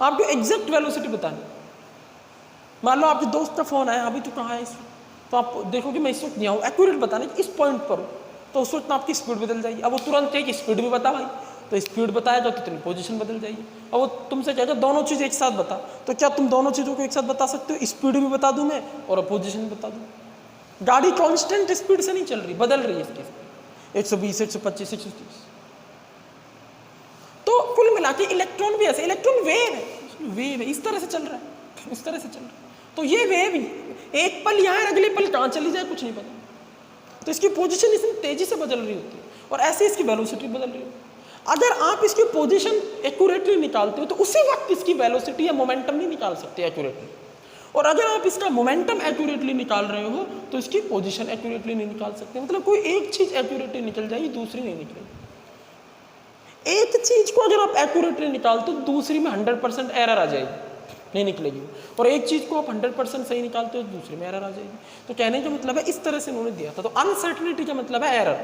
आपको एग्जैक्ट वेलोसिटी बतानी। मान लो आपके दोस्त का फोन आया, अभी तो कहाँ है इस वक्त, तो आप देखोगे मैं इस वक्त नहीं आऊँ, एक्यूरेट बताना इस पॉइंट पर हो, तो उस वक्त आपकी स्पीड बदल जाएगी। अब वो तुरंत एक स्पीड भी बता भाई, तो स्पीड बताया जाओ तो तेरी पोजीशन बदल जाएगी। और वो तुमसे कहेगा दोनों चीज़ एक साथ बता, तो क्या तुम दोनों चीज़ों को एक साथ बता सकते हो? स्पीड भी बता दूं मैं और पोजीशन भी बता दूं। गाड़ी कांस्टेंट स्पीड से नहीं चल रही, बदल रही है इसकी स्पीड, 120 125 130। तो कुल मिला के इलेक्ट्रॉन भी ऐसे, इलेक्ट्रॉन वेव है, इस तरह से चल रहा है, इस तरह से चल रहा है। तो ये वेव ही एक पल यहाँ है, अगले पल कहाँ चली जाए कुछ नहीं पता। तो इसकी पोजीशन इतनी तेजी से बदल रही होती है और ऐसे इसकी वेलोसिटी बदल रही होती है। अगर आप इसकी पोजीशन एक्यूरेटली निकालते हो तो उसी वक्त इसकी वेलोसिटी या मोमेंटम नहीं निकाल सकते एक्यूरेटली, और अगर आप इसका मोमेंटम एक्यूरेटली निकाल रहे हो तो इसकी पोजीशन एक्यूरेटली नहीं निकाल सकते। मतलब कोई एक चीज़ एक्यूरेटली निकल जाएगी, दूसरी नहीं निकलेगी। एक चीज को अगर आप एक्यूरेटली निकालते हो दूसरी में 100% एरर आ जाएगी, नहीं निकलेगी। और एक चीज को आप 100% सही निकालते हो दूसरे में एरर आ जाएगी। तो कहने का मतलब है इस तरह से उन्होंने दिया था। तो अनसर्टेनिटी का मतलब है एरर,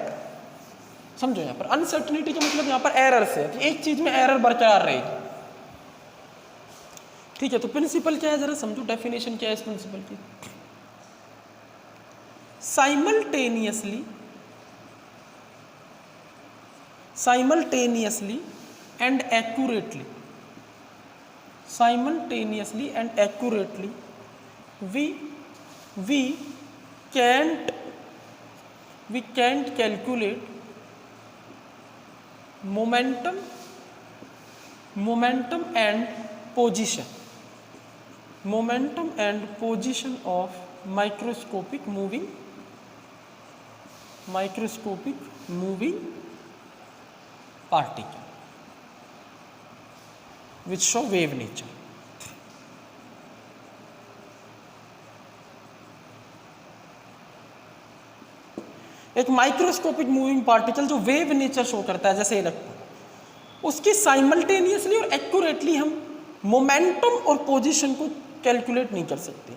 समझो यहाँ पर अनसर्टेनिटी का मतलब यहाँ पर एरर से, एक चीज में एरर बरकरार रहेगी। ठीक है, तो प्रिंसिपल क्या है जरा समझो, डेफिनेशन क्या है इस प्रिंसिपल की। Simultaneously and accurately we can't calculate momentum and position of microscopic moving particle which show wave nature। एक माइक्रोस्कोपिक मूविंग पार्टिकल जो वेव नेचर शो करता है जैसे इलेक्ट्रॉन, उसकी साइमल्टेनियसली और एक्यूरेटली हम मोमेंटम और पोजीशन को कैलकुलेट नहीं कर सकते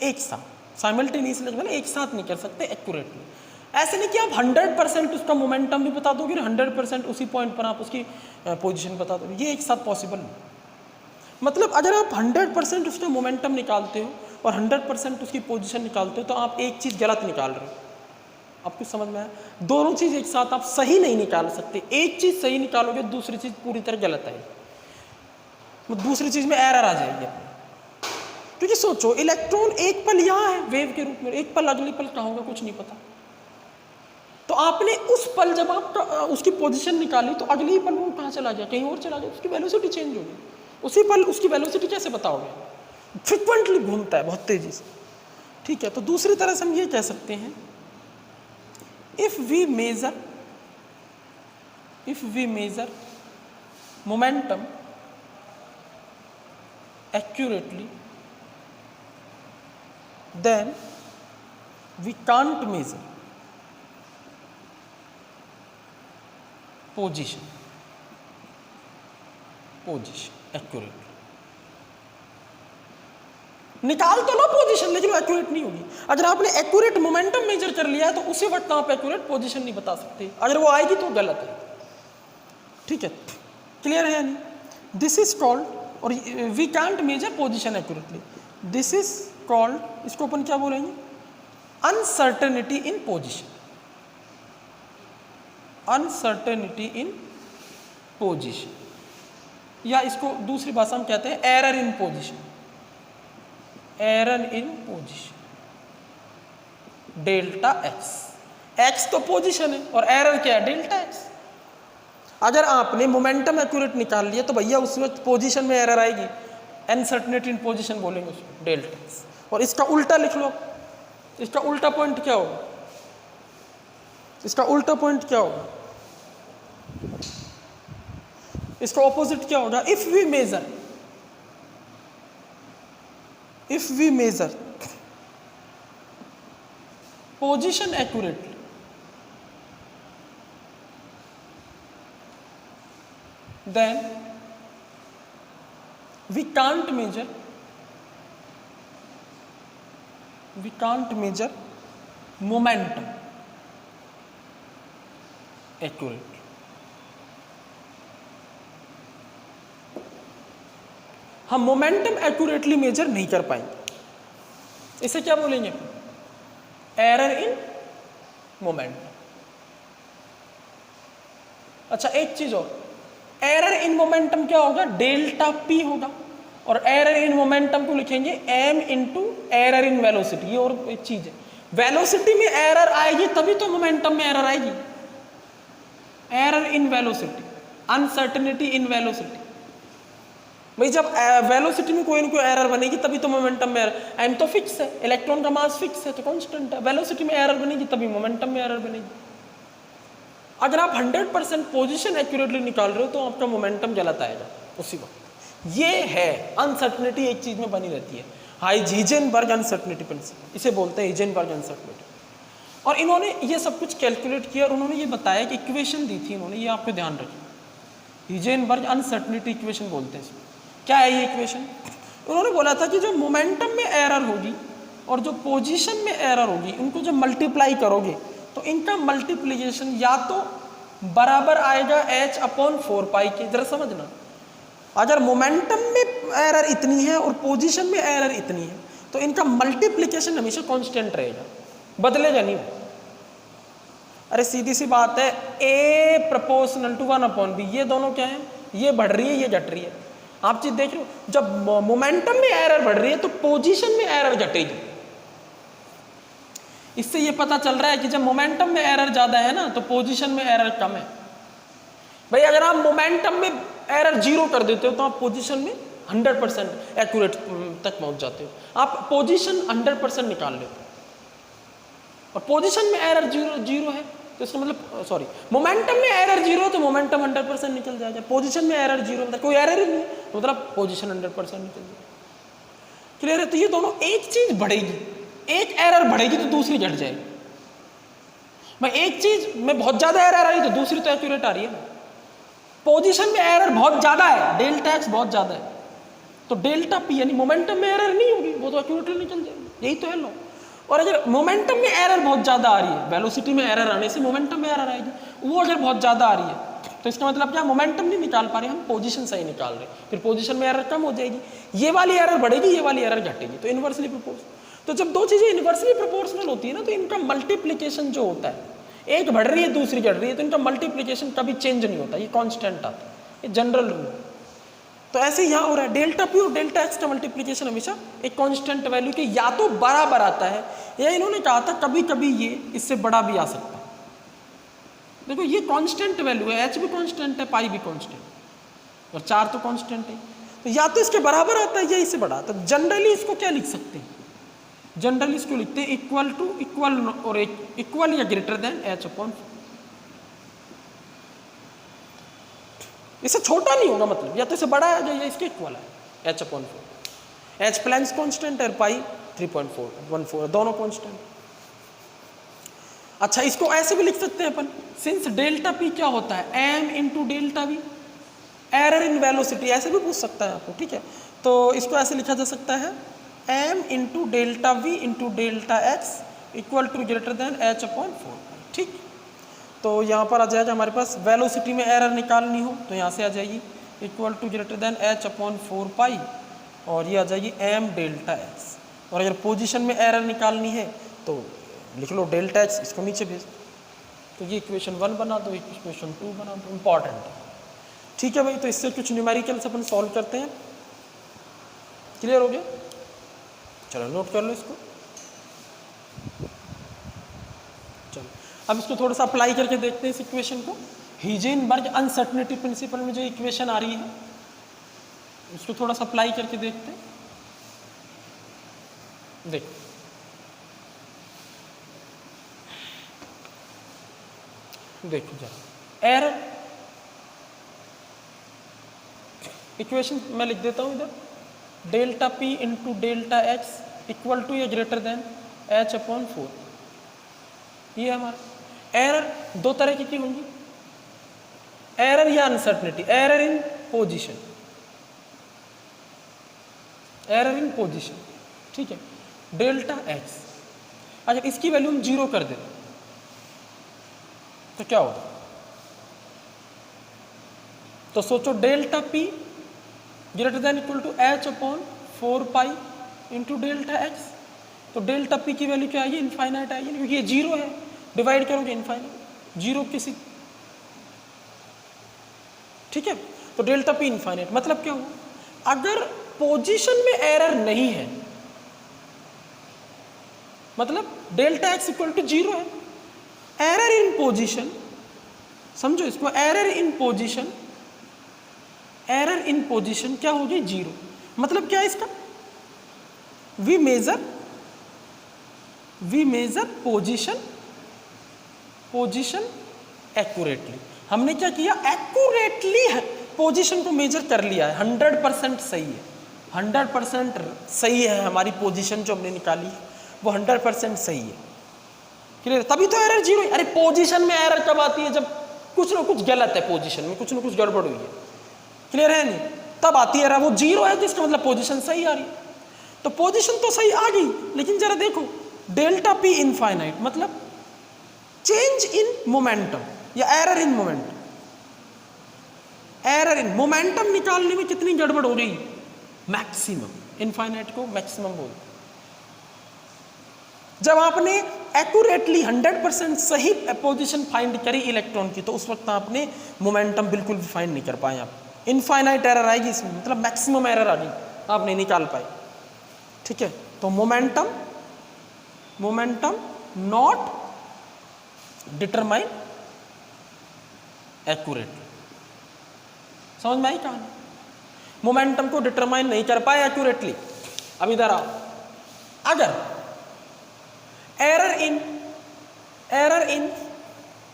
एक साथ। साइमल्टेनियसली मतलब एक साथ नहीं कर सकते एक्यूरेटली। ऐसे नहीं कि आप 100% उसका मोमेंटम भी बता दोगे और 100% उसी पॉइंट पर आप उसकी पोजीशन बता दोगे, ये एक साथ पॉसिबल नहीं। मतलब अगर आप 100% उसका मोमेंटम निकालते हो और 100% उसकी पोजीशन निकालते हो तो आप एक चीज़ गलत निकाल रहे हो। आपको समझ में आया? दोनों चीज़ एक साथ आप सही नहीं निकाल सकते। एक चीज़ सही निकालोगे दूसरी चीज़ पूरी तरह गलत आएगी, दूसरी चीज़ में एरर आ जाएगी। क्योंकि सोचो इलेक्ट्रॉन एक पल यहाँ है वेव के रूप में, एक पल अगली पल कहाँ होगा कुछ नहीं पता। तो आपने उस पल जब आप उसकी पोजीशन निकाली तो अगली पल वो कहाँ चला गया, कहीं और चला गया, उसकी वेलोसिटी चेंज हो गई। उसी पल उसकी वेलोसिटी कैसे बताओगे? फ्रिक्वेंटली घूमता है बहुत तेजी से। ठीक है, तो दूसरी तरह से हम ये कह सकते हैं if we measure momentum accurately, then we can't measure position accurately। निकाल तो लो पोजीशन लेकिन एक्यूरेट नहीं होगी। अगर आपने एक्यूरेट मोमेंटम मेजर कर लिया है तो उसी वक्त आप एक्यूरेट पोजीशन नहीं बता सकते, अगर वो आएगी तो गलत है। ठीक है, क्लियर है? नहीं, दिस इज कॉल्ड, और we can't measure position accurately, this is called, इसको अपन क्या बोलेंगे? Uncertainty in position. Uncertainty in position, या इसको दूसरी भाषा में कहते हैं error in position. Error in position, delta x. X तो पोजीशन है और एरर क्या है? Delta x. अगर आपने मोमेंटम एक्यूरेट निकाल लिया तो भैया उस वक्त पोजीशन में एरर आएगी, अनसर्टेनिटी इन पोजीशन बोलेंगे उसको, डेल्टा एक्स। और इसका उल्टा लिख लो, इसका उल्टा पॉइंट क्या होगा? इसका उल्टा पॉइंट क्या होगा? इसका ऑपोजिट क्या होगा? If we measure position accurately, then we can't measure momentum accurately। हम मोमेंटम एक्यूरेटली मेजर नहीं कर पाएंगे, इसे क्या बोलेंगे? Error in momentum. अच्छा एक चीज और, एरर इन मोमेंटम क्या होगा? डेल्टा पी होगा, और एरर इन मोमेंटम को लिखेंगे m into error in velocity. ये और एक चीज है, वेलोसिटी में एरर आएगी तभी तो मोमेंटम में एरर आएगी। Error in velocity, uncertainty in velocity. भाई जब वेलोसिटी में कोई ना कोई एरर बनेगी तभी तो मोमेंटम में एरर। एम तो फिक्स है, इलेक्ट्रॉन का मास फिक्स है तो कांस्टेंट है, वेलोसिटी में एरर बनेगी तभी मोमेंटम में एरर बनेगी। अगर आप 100% पोजीशन एक्यूरेटली निकाल रहे हो तो आपका मोमेंटम गलत आएगा उसी वक्त। ये है अनसर्टेनिटी, एक चीज में बनी रहती है, हाइजेनबर्ग अनसर्टेनिटी प्रिंसिपल, इसे बोलते हैं हाइजेनबर्ग अनसर्टेनिटी। और इन्होंने ये सब कुछ कैलकुलेट किया और उन्होंने ये बताया कि इक्वेशन दी थी इन्होंने, ये आपको ध्यान रखिए। हीजेनबर्ग अनसर्टेनिटी इक्वेशन बोलते हैं इसको। क्या है ये इक्वेशन? उन्होंने बोला था कि जो मोमेंटम में एरर होगी और जो पोजीशन में एरर होगी, उनको जब मल्टीप्लाई करोगे तो इनका मल्टीप्लिकेशन या तो बराबर आएगा h/4π के। जरा समझना, अगर मोमेंटम में एरर इतनी है और पोजीशन में एरर इतनी है तो इनका मल्टीप्लिकेशन हमेशा कांस्टेंट रहेगा, बदलेगा नहीं। अरे सीधी सी बात है, A प्रोपोर्शनल टू 1/b, ये दोनों क्या है, ये बढ़ रही है ये घट रही है। आप चीज देख रहे हो, जब मोमेंटम में एरर बढ़ रही है तो पोजीशन में एरर घटेगी। इससे ये पता चल रहा है कि जब मोमेंटम में एरर ज्यादा है ना तो पोजीशन में एरर कम है। भाई अगर आप मोमेंटम में एरर 0 कर देते हो तो आप पोजीशन में 100% एक्यूरेट तक पहुंच जाते हो। आप पोजीशन 100% निकाल लेते हो और पोजीशन में एरर 0 है तो इसका मतलब सॉरी, मोमेंटम में एरर 0 तो मोमेंटम 100% निकल जाएगा। पोजीशन में एरर 0 मतलब कोई एरर ही नहीं, मतलब पोजीशन 100% निकल जाएगा। क्लियर है? तो ये दोनों, एक चीज बढ़ेगी, एक एरर बढ़ेगी तो दूसरी घट जाएगी। मैं एक चीज में बहुत ज्यादा एरर आ रही तो दूसरी तो एक्यूरेट आ रही है ना। पोजीशन में एरर बहुत ज्यादा है, डेल्टा एक्स बहुत ज्यादा है, तो डेल्टा पी यानी मोमेंटम में एरर नहीं होगी, वो तो एक्यूरेटली निकल जाएगी। यही तो है लो। और अगर मोमेंटम में एरर बहुत ज्यादा आ रही है, वेलोसिटी में एरर आने से मोमेंटम में एरर आएगी, वो अगर बहुत ज्यादा आ रही है तो इसका मतलब क्या, मोमेंटम नहीं निकाल पा रहे हम, पोजीशन सही निकाल रहे, फिर पोजीशन में एरर कम हो जाएगी, ये वाली एरर बढ़ेगी, ये वाली एरर घटेगी, तो इनवर्सली प्रोपोर्शनल। तो जब दो चीजें इनवर्सली प्रोपोर्शनल होती है ना तो इनका मल्टीप्लिकेशन जो होता है, एक बढ़ रही है दूसरी घट रही है, तो इनका मल्टीप्लिकेशन कभी चेंज नहीं होता, ये कांस्टेंट आता है, ये जनरल रूल है। तो ऐसे यहाँ हो रहा है, डेल्टा पी और डेल्टा एक्स का मल्टीप्लिकेशन हमेशा एक कांस्टेंट वैल्यू के या तो बराबर आता है, या इन्होंने कहा था कभी कभी ये इससे बड़ा भी आ सकता है। देखो ये कांस्टेंट वैल्यू है, एच भी कांस्टेंट है, पाई भी कांस्टेंट, और 4 तो कांस्टेंट है, तो या तो इसके बराबर आता है या इससे बड़ा आता है। जनरली इसको क्या लिख सकते हैं, जनरली इसको लिखते हैं इक्वल टू इक्वल और इक्वल या ग्रेटर देन h/4। इससे छोटा नहीं होगा, मतलब या तो इससे बड़ा है या इसके इक्वल है h/4। एच प्लैंक्स कांस्टेंट है, पाई 3.414, दोनों कांस्टेंट। अच्छा इसको ऐसे भी लिख सकते हैं अपन, सिंस डेल्टा पी क्या होता है, m into delta we, error in velocity, ऐसे भी पूछ सकता है आपको, ठीक है। तो इसको ऐसे लिखा जा सकता है m into delta v into delta x equal to greater than h/4, ठीक। तो यहाँ पर आ जाएगा हमारे पास, वेलोसिटी में एरर निकालनी हो तो यहाँ से आ जाएगी equal to greater then h/4π, और ये आ जाएगी m डेल्टा एक्स। और अगर पोजीशन में एरर निकालनी है तो लिख लो डेल्टा एक्स, इसको नीचे भेज दो, तो ये इक्वेशन 1 बना दो, इक्वेशन 2 बना दो, इंपॉर्टेंट है, ठीक है भाई। तो इससे कुछ न्यूमेरिकल्स अपन सॉल्व करते हैं, क्लियर हो गया? चलो नोट कर लो इसको। चलो अब इसको थोड़ा सा अप्लाई करके देखते हैं इस इक्वेशन को। हीजेनबर्ग अनसर्टेनिटी प्रिंसिपल में जो इक्वेशन आ रही है उसको थोड़ा सा अप्लाई करके देखते हैं। देखो देखो जरा, एरर इक्वेशन मैं लिख देता हूं इधर, delta p into delta x equal to या ग्रेटर देन h/4। ये हमारा एरर दो तरह की होंगी, एरर या uncertainty, error in position, error in position, ठीक है। डेल्टा एक्स, अगर इसकी वैल्यू हम 0 कर दें तो क्या होगा, तो सोचो delta p greater than equal to h/4π into delta x, तो डेल्टा पी की वैल्यू क्या आएगी, इनफाइनाइट आएगी, क्योंकि ये 0 है, डिवाइड करोगे इनफाइनाइट, 0 किसी, ठीक है। तो डेल्टा पी इनफाइनाइट मतलब क्या हुआ, अगर पोजीशन में एरर नहीं है, मतलब डेल्टा एक्स इक्वल टू 0 है, एरर इन पोजीशन, समझो इसको, error in position, error in position क्या होगी 0, मतलब क्या है इसका, वी मेजर पोजीशन एक्यूरेटली। हमने क्या किया, एक्यूरेटली पोजीशन को मेजर कर लिया है, 100% सही है, 100% सही है हमारी पोजीशन जो हमने निकाली है वो 100% सही है, क्लियर। तभी तो एरर 0 है। अरे पोजीशन में एरर कब आती है, जब कुछ ना कुछ गलत है पोजीशन में, कुछ ना कुछ गड़बड़ हुई है, क्लियर है नहीं, तब आती है वो जीरो है, जिसका मतलब पोजीशन सही आ रही है। तो पोजीशन तो सही आ गई, लेकिन जरा देखो डेल्टा पी इनफाइनाइट मतलब चेंज इन मोमेंटम या error in momentum. Error in momentum निकालने में कितनी गड़बड़ हो रही, मैक्सिमम, इनफाइनाइट को मैक्सिमम बोल। जब आपने एक्यूरेटली 100% सही पोजीशन फाइंड करी इलेक्ट्रॉन की, तो उस वक्त आपने मोमेंटम बिल्कुल भी फाइंड नहीं कर पाए। आप इनफाइनाइट एरर आएगी इसमें, मतलब मैक्सिमम एरर आ गई, आप नहीं निकाल पाए। ठीक है, तो मोमेंटम नॉट डिटरमाइन एक्यूरेटली, समझ में आई कहानी? मोमेंटम को डिटरमाइन नहीं कर पाए एक्यूरेटली। अब इधर आओ, अगर एरर इन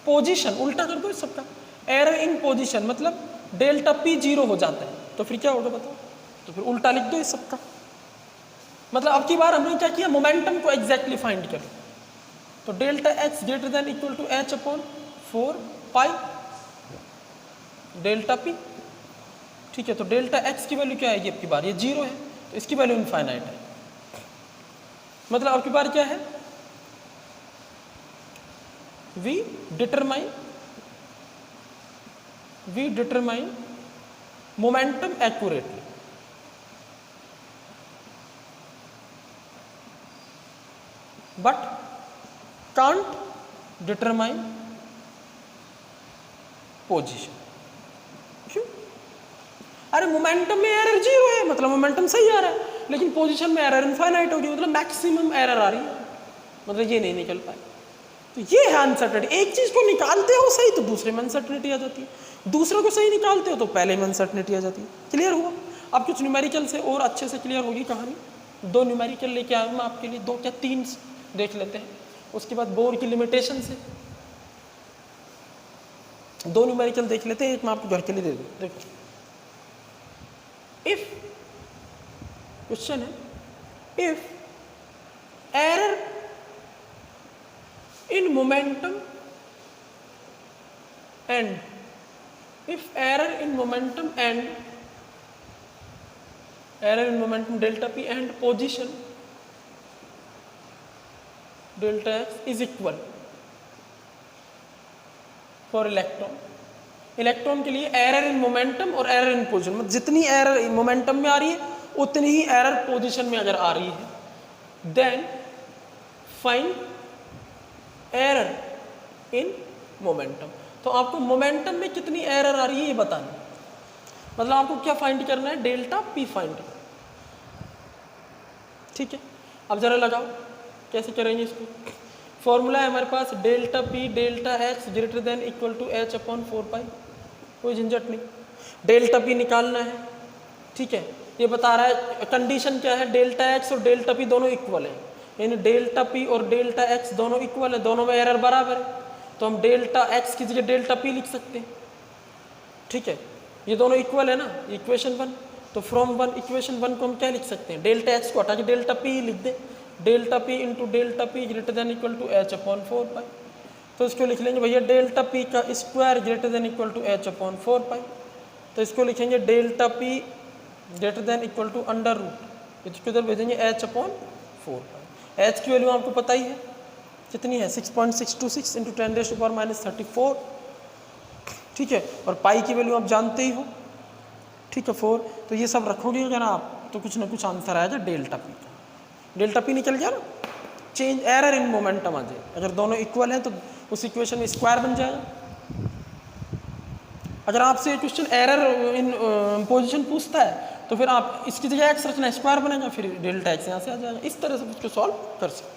पोजीशन, उल्टा कर दो सबका, एरर इन पोजीशन मतलब डेल्टा पी जीरो हो जाता है, तो फिर क्या होगा बताओ? तो फिर उल्टा लिख दो इस सबका। मतलब अब की बार हमने क्या किया, मोमेंटम को एग्जैक्टली फाइंड करो। तो delta x greater than equal to H upon 4 pi delta p. ठीक है, तो डेल्टा एक्स की वैल्यू क्या आएगी अब की बार, ये जीरो है, तो इसकी वैल्यू इनफाइनाइट है। मतलब अब की बार क्या है, we determine momentum accurately, but can't determine position। क्यों? अरे मोमेंटम में एरर जीरो है, मतलब मोमेंटम सही आ रहा है, लेकिन पोजीशन में एरर इनफाइनाइट हो गई, मतलब मैक्सिमम एरर आ रही है, मतलब ये नहीं निकल पाए। तो ये है अनसर्टेनिटी। एक चीज को निकालते हो सही तो दूसरे में अनसर्टेनिटी आ जाती है, दूसरे को सही निकालते हो तो पहले में अनसर्टेनिटी आ जाती है। क्लियर हुआ? अब कुछ न्यूमेरिकल से और अच्छे से क्लियर होगी कहानी। 2 न्यूमेरिकल लेके आया मैं आपके लिए, 2 क्या 3 देख लेते हैं, उसके बाद बोर की लिमिटेशन से 2 न्यूमेरिकल देख लेते हैं, एक मैं आपको घर के लिए दे दूँ। देखो, इफ क्वेश्चन है, if error in momentum and delta p and position delta x is equal for electron के लिए एरर इन मोमेंटम और एरर इन पोजीशन, मतलब जितनी एरर मोमेंटम में आ रही है उतनी ही एरर पोजीशन में अगर आ रही है, then find error in momentum. तो आपको मोमेंटम में कितनी एरर आ रही है ये बताना, मतलब आपको क्या फाइंड करना है, डेल्टा पी फाइंड। ठीक है, अब जरा लगाओ कैसे करेंगे इसको। फॉर्मूला है हमारे पास, delta P delta x greater than equal to H upon 4 pi, कोई झंझट नहीं। डेल्टा पी निकालना है, ठीक है, ये बता रहा है कंडीशन क्या है, डेल्टा एक्स और डेल्टा पी दोनों इक्वल है, यानी डेल्टा पी और डेल्टा एक्स दोनों इक्वल है, दोनों में एरर बराबर है, तो हम डेल्टा एक्स की जगह डेल्टा पी लिख सकते हैं। ठीक है, ये दोनों इक्वल है ना, इक्वेशन 1, तो फ्रॉम 1 इक्वेशन 1 को हम क्या लिख सकते हैं, डेल्टा एक्स को हटा के डेल्टा पी लिख दें, delta p into delta p greater than equal to H upon 4 pi. तो इसको लिख लेंगे भैया डेल्टा पी का square greater than equal to H upon 4 pi, तो इसको लिखेंगे delta p greater than equal to under root, इसको इधर भेजेंगे एच अपॉन 4 पाई। एच की वैल्यू आपको पता ही है कितनी है, 6.626 इंटू 10⁻34। ठीक है, और पाई की वैल्यू आप जानते ही हो, ठीक है 4। तो ये सब रखोगे अगर आप, तो कुछ ना कुछ आंसर आएगा डेल्टा पी का। डेल्टा पी निकल गया ना, चेंज एरर इन मोमेंटम आ जाए, अगर दोनों इक्वल हैं तो उस इक्वेशन में स्क्वायर बन जाएगा। अगर आपसे क्वेश्चन एरर इन पोजीशन पूछता है तो फिर आप इसकी जगह एक्स रखना, स्क्वायर बनेगा, फिर डेल्टा एक्स यहाँ से आ जाएगा। इस तरह से उसको सॉल्व कर सकते,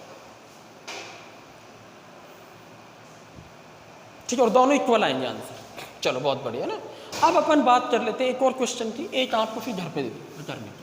ठीक है, और दोनों इक्वल आएंगे आंसर। चलो बहुत बढ़िया ना। अब अपन बात कर लेते हैं एक और क्वेश्चन की, एक आपको फिर घर पे दे दूँ करने की।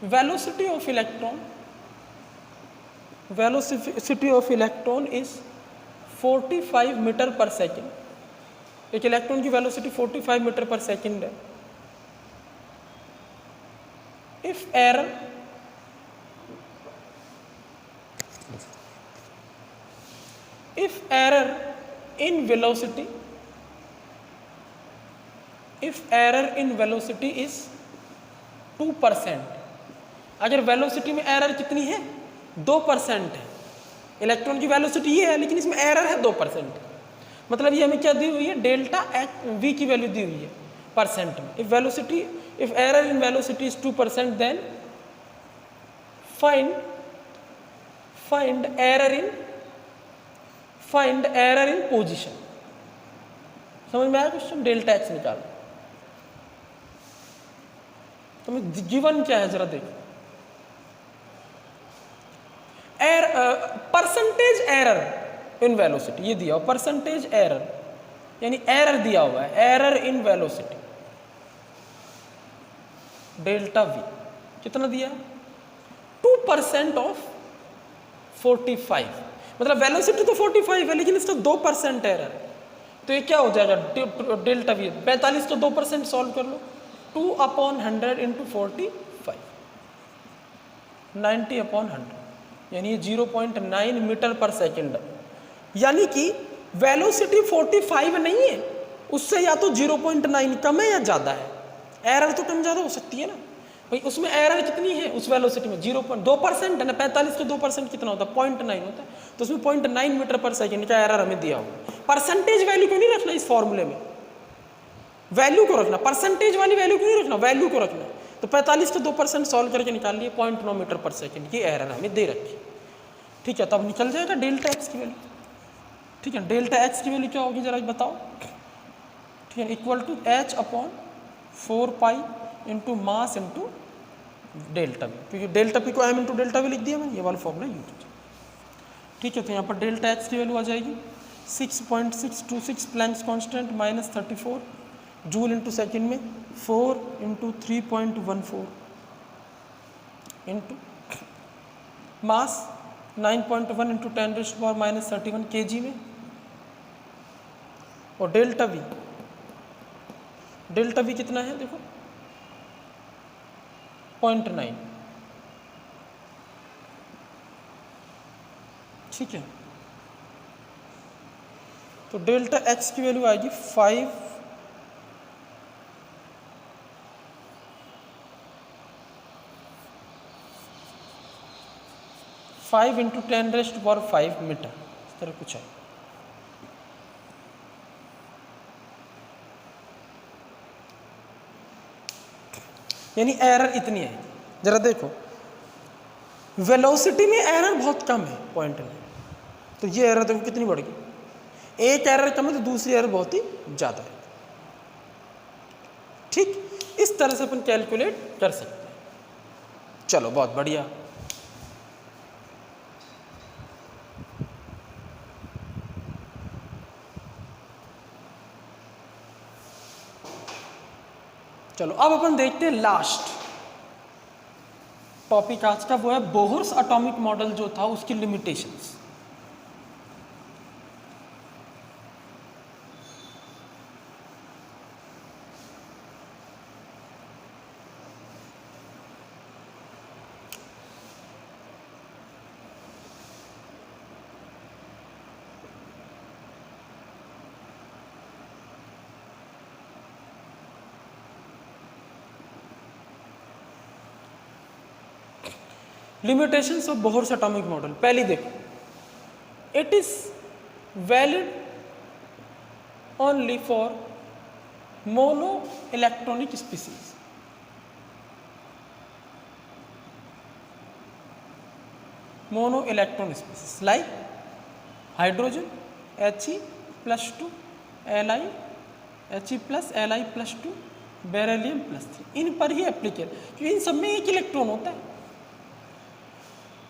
Velocity of electron is 45 metre per second. एक इलेक्ट्रॉन की वेलोसिटी 45 मीटर पर सेकेंड है। If error in velocity is 2%, अगर वेलोसिटी में एरर कितनी है 2% है, इलेक्ट्रॉन की वेलोसिटी ये है लेकिन इसमें एरर है 2%, मतलब ये हमें क्या दी हुई है, डेल्टा वी की वैल्यू दी हुई है परसेंट में। If error in velocity is 2% then find error in position. समझ में आया क्वेश्चन? डेल्टा एक्स निकालो। तो गिवन क्या है जरा देखो, परसेंटेज एरर इन वेलोसिटी ये दिया हुआ, परसेंटेज एरर यानी एरर दिया हुआ है, error in velocity delta we कितना दिया, 2% ऑफ 45, मतलब वेलोसिटी तो 45 है लेकिन इसका 2% एरर है, तो ये क्या हो जाएगा डेल्टा वी 45 तो 2% सॉल्व कर लो, 2/100 इंटू 45 90/100 यानी ये 0.9 मीटर पर सेकेंड। यानी कि वेलोसिटी 45 नहीं है, उससे या तो 0.9 कम है या ज़्यादा है, एरर तो कम ज़्यादा हो सकती है ना भाई। उसमें एरर कितनी है उस वेलोसिटी में 0.2% है ना, 45 को 2% कितना होता है 0.9 होता है, तो उसमें 0.9 मीटर पर सेकेंड का एरर हमें दिया हुआ। परसेंटेज वैल्यू क्यों नहीं रखना इस फॉर्मूले में, वैल्यू को रखना, परसेंटेज वाली वैल्यू क्यों नहीं रखना, वैल्यू को रखना। तो 45 को 2% सॉल्व करके निकाल लिए 0.9 मीटर पर सेकेंड की एरर हमें दे रखी। ठीक है, तो अब निकल जाएगा डेल्टा एक्स की वैल्यू। ठीक है, डेल्टा एक्स की वैल्यू क्या होगी जरा बताओ। ठीक है, equal to h/4 into mass into delta v, क्योंकि डेल्टा पी को m इंटू डेल्टा वी लिख दिया मैंने, ये वाला फॉर्मूला यूज कीजिए। ठीक है, तो यहाँ पर डेल्टा एक्स की वैल्यू आ जाएगी 6.626 Planck's constant minus 34 joule into second में 4 into 3.14 into mass 9.1 into 10⁻⁻31 kg में, और डेल्टा वी कितना है देखो 0.9। ठीक है, तो डेल्टा एक्स की वैल्यू आएगी 5 इंटू 10⁻5 मीटर, इस तरह कुछ है। यानी एरर इतनी है, जरा देखो वेलोसिटी में एरर बहुत कम है 0.9, तो ये एरर देखो कितनी बढ़ गई, एक एरर कम है तो दूसरी एरर बहुत ही ज़्यादा है। ठीक, इस तरह से अपन कैलकुलेट कर सकते हैं। चलो बहुत बढ़िया। चलो अब अपन देखते हैं लास्ट टॉपिक आज का, वो है बोहर्स एटॉमिक मॉडल जो था उसकी limitations. Limitations of Bohr's atomic model, पहली देखो, it is valid only for mono electronic species. Mono electron species like hydrogen He+2 Li He+Li+2 बेरिलियम+3, इन पर ही एप्लीकेबल, क्योंकि इन सब में एक इलेक्ट्रॉन होता है।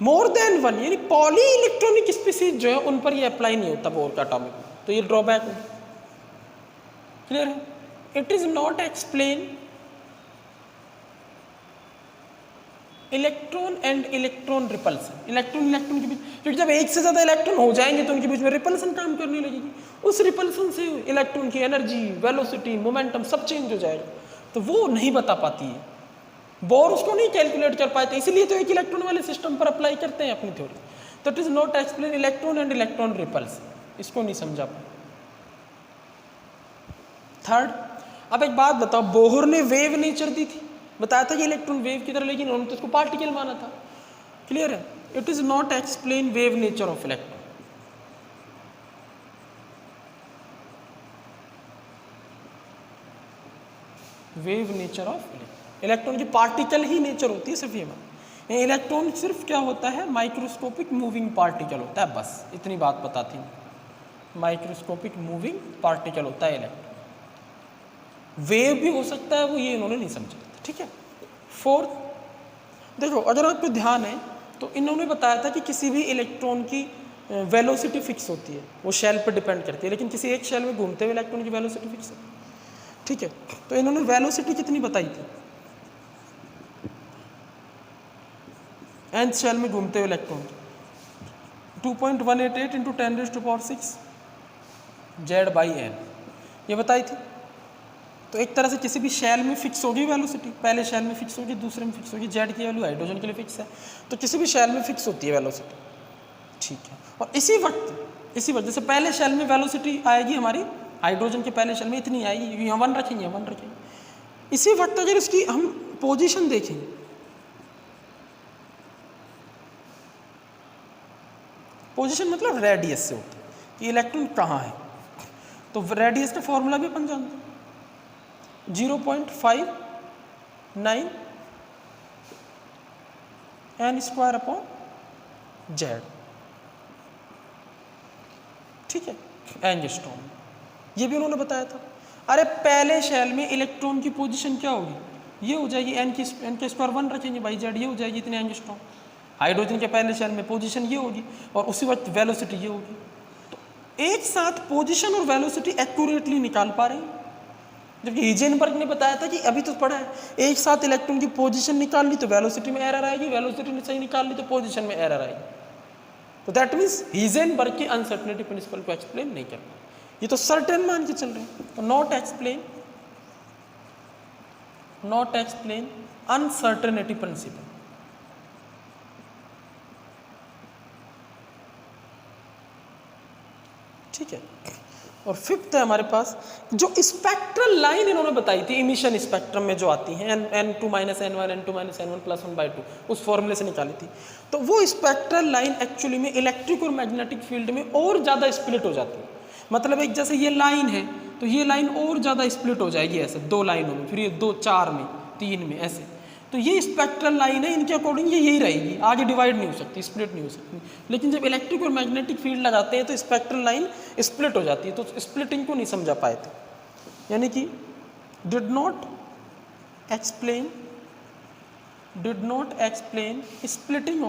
मोर देन वन यानी पॉली इलेक्ट्रॉनिक स्पीसीज जो है उन पर ये अप्लाई नहीं होता बोहर का एटॉमिक, तो ये ड्रॉबैक है। क्लियर है? It is not explain electron and electron repulsion, electron electron के बीच, क्योंकि जब एक से ज़्यादा इलेक्ट्रॉन हो जाएंगे तो उनके बीच में रिपल्सन काम करने लगेगी। उस रिपल्सन से इलेक्ट्रॉन की एनर्जी, वेलोसिटी, मोमेंटम सब चेंज हो जाएगा। तो वो नहीं बता पाती है, बोर उसको नहीं कैलकुलेट कर पाते, इसलिए तो एक इलेक्ट्रॉन वाले सिस्टम पर अप्लाई करते हैं अपनी थ्योरी। तो it is not explain electron and electron repulsion, इसको नहीं समझा पाए। थर्ड, अब एक बात बताओ, बोहर ने वेव नेचर दी थी, बताया था कि इलेक्ट्रॉन वेव की तरह, लेकिन उन्होंने तो इसको पार्टिकल माना था। क्लियर है? It is not explain wave nature of electron. Wave nature of electron की पार्टिकल ही नेचर होती है सिर्फ ये। इलेक्ट्रॉन सिर्फ क्या होता है, माइक्रोस्कोपिक मूविंग पार्टिकल होता है, बस इतनी बात बताती हूँ। माइक्रोस्कोपिक मूविंग पार्टिकल होता है इलेक्ट्रॉन। वेव भी हो सकता है, वो ये इन्होंने नहीं समझा। ठीक है। फोर्थ, देखो अगर आपको ध्यान है तो इन्होंने बताया था कि किसी भी इलेक्ट्रॉन की वेलोसिटी फिक्स होती है, वो शेल पर डिपेंड करती है, लेकिन किसी एक शेल में घूमते हुए इलेक्ट्रॉन की वेलोसिटी फिक्स है। ठीक है, तो इन्होंने वेलोसिटी कितनी बताई थी, nth शेल में घूमते हुए इलेक्ट्रॉन 2.188 × 10⁻⁶ Z/n, ये बताई थी। तो एक तरह से किसी भी शेल में फिक्स होगी वेलोसिटी, पहले शेल में फिक्स होगी, दूसरे में फिक्स होगी। जेड की वैल्यू हाइड्रोजन के लिए फिक्स है, तो किसी भी शेल में फिक्स होती है वेलोसिटी। ठीक है, और इसी वक्त जैसे पहले शेल में वेलोसिटी आएगी हमारी, हाइड्रोजन के पहले शेल में इतनी आएगी, क्योंकि यहाँ 1 रखेंगे। इसी वक्त अगर इसकी हम पोजीशन देखेंगे, पोजीशन मतलब रेडियस से होती है कि इलेक्ट्रॉन कहाँ है, तो रेडियस का फॉर्मूला भी अपन जानते हैं, 0.59 n²/z। ठीक है, एंगस्ट्रॉम, ये भी उन्होंने बताया था। अरे पहले शेल में इलेक्ट्रॉन की पोजीशन क्या होगी, ये हो जाएगी n के स्क्वायर 1 रखेंगे बाई जेड, ये हो जाएगी इतने एंगस्ट्रॉम। हाइड्रोजन के पहले शेल में पोजीशन ये होगी और उसी वक्त वेलोसिटी ये होगी। तो एक साथ पोजीशन और वेलोसिटी एक्यूरेटली निकाल पा रहे हैं, जबकि हीजेनबर्ग ने बताया था कि अभी तो पढ़ा है, एक साथ इलेक्ट्रॉन की पोजीशन निकाल ली तो वेलोसिटी में एरर आएगी, वेलोसिटी सही निकाल ली तो पोजीशन में एरर आएगी। तो दैट मीन्स हीजेनबर्ग की अनसर्टेनिटी प्रिंसिपल को एक्सप्लेन नहीं कर पाए, ये तो सर्टेन मान के चल रहे हैं। तो नॉट एक्सप्लेन अनसर्टेनिटी प्रिंसिपल। ठीक है, और फिफ्थ है हमारे पास जो स्पेक्ट्रल लाइन इन्होंने बताई थी इमिशन स्पेक्ट्रम में जो आती हैं n2 - n1 n2 - n1 + 1/2, उस फॉर्मूले से निकाली थी। तो वो स्पेक्ट्रल लाइन एक्चुअली में इलेक्ट्रिक और मैग्नेटिक फील्ड में और ज़्यादा स्प्लिट हो जाती है। मतलब एक जैसे ये लाइन है तो ये लाइन और ज़्यादा स्प्लिट हो जाएगी ऐसे 2 लाइनों में, फिर ये 2 4 में, 3 में, ऐसे। तो ये स्पेक्ट्रल लाइन है, इनके अकॉर्डिंग ये यही रहेगी, आगे डिवाइड नहीं हो सकती, स्प्लिट नहीं हो सकती। लेकिन जब इलेक्ट्रिक और मैग्नेटिक फील्ड लगाते हैं तो स्पेक्ट्रल लाइन स्प्लिट हो जाती है, तो स्प्लिटिंग को नहीं समझा पाए थे, यानी कि did not explain splitting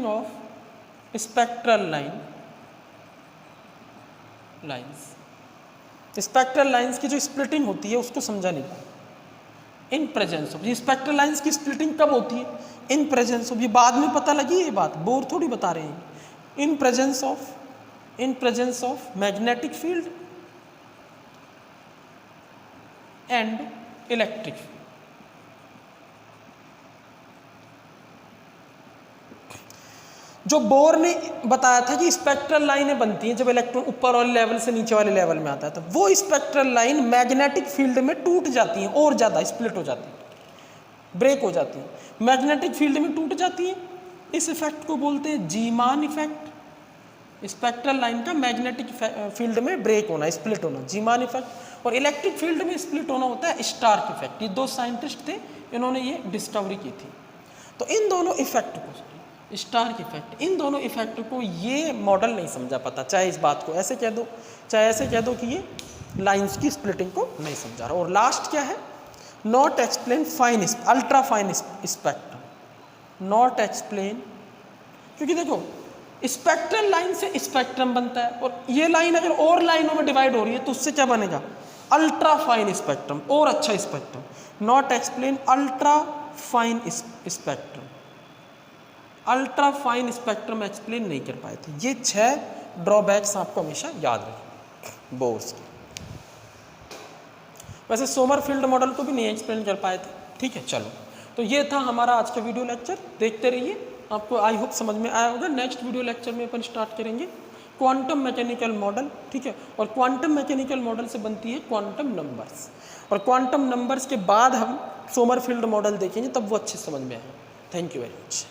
of spectral lines. Spectral lines की जो स्प्लिटिंग होती है उसको समझा नहीं पाए इन प्रेजेंस ऑफ। ये स्पेक्ट्रल लाइन्स की स्प्लिटिंग कब होती है, इन प्रेजेंस ऑफ। ये बाद में पता लगी ये बात, बोर थोड़ी बता रहे हैं। In presence of magnetic field and electric field. जो बोर ने बताया था कि स्पेक्ट्रल लाइनें बनती हैं जब इलेक्ट्रॉन ऊपर वाले लेवल से नीचे वाले लेवल में आता है, तो वो स्पेक्ट्रल लाइन मैग्नेटिक फील्ड में टूट जाती हैं और ज़्यादा स्प्लिट हो जाती है, ब्रेक हो जाती है, मैग्नेटिक फील्ड में टूट जाती है। इस इफेक्ट को बोलते हैं जीमान इफेक्ट। स्पेक्ट्रल लाइन का मैग्नेटिक फील्ड में ब्रेक होना, स्प्लिट होना, जीमान इफेक्ट। और इलेक्ट्रिक फील्ड में स्प्लिट होना होता है स्टार्क इफेक्ट। ये 2 साइंटिस्ट थे, इन्होंने ये डिस्कवरी की थी। तो इन दोनों इफेक्ट को, स्टार्क इफेक्ट, इन दोनों इफेक्ट को ये मॉडल नहीं समझा पाता, चाहे इस बात को ऐसे कह दो, चाहे ऐसे कह दो कि ये लाइंस की स्प्लिटिंग को नहीं समझा रहा। और लास्ट क्या है, not explain fine ultra fine spectrum. Not explain, क्योंकि देखो स्पेक्ट्रल लाइन से स्पेक्ट्रम बनता है, और ये लाइन अगर और लाइनों में डिवाइड हो रही है तो उससे क्या बनेगा, अल्ट्रा फाइन स्पेक्ट्रम, और अच्छा spectrum, not explain ultra fine spectrum, ultra fine spectrum explain नहीं कर पाए थे। ये 6 ड्रॉबैक्स आपको हमेशा याद रखें बोर्स के। वैसे सोमरफील्ड मॉडल को भी नहीं एक्सप्लेन कर पाए थे, ठीक है। चलो, तो ये था हमारा आज का वीडियो लेक्चर, देखते रहिए, आपको आई होप समझ में आया होगा। नेक्स्ट वीडियो लेक्चर में अपन स्टार्ट करेंगे क्वांटम मैकेनिकल मॉडल, ठीक है। और क्वांटम मैकेनिकल मॉडल से बनती है क्वांटम नंबर्स, और क्वांटम नंबर्स के बाद हम सोमरफील्ड मॉडल देखेंगे, तब वो अच्छे समझ में आएगा। Thank you very much.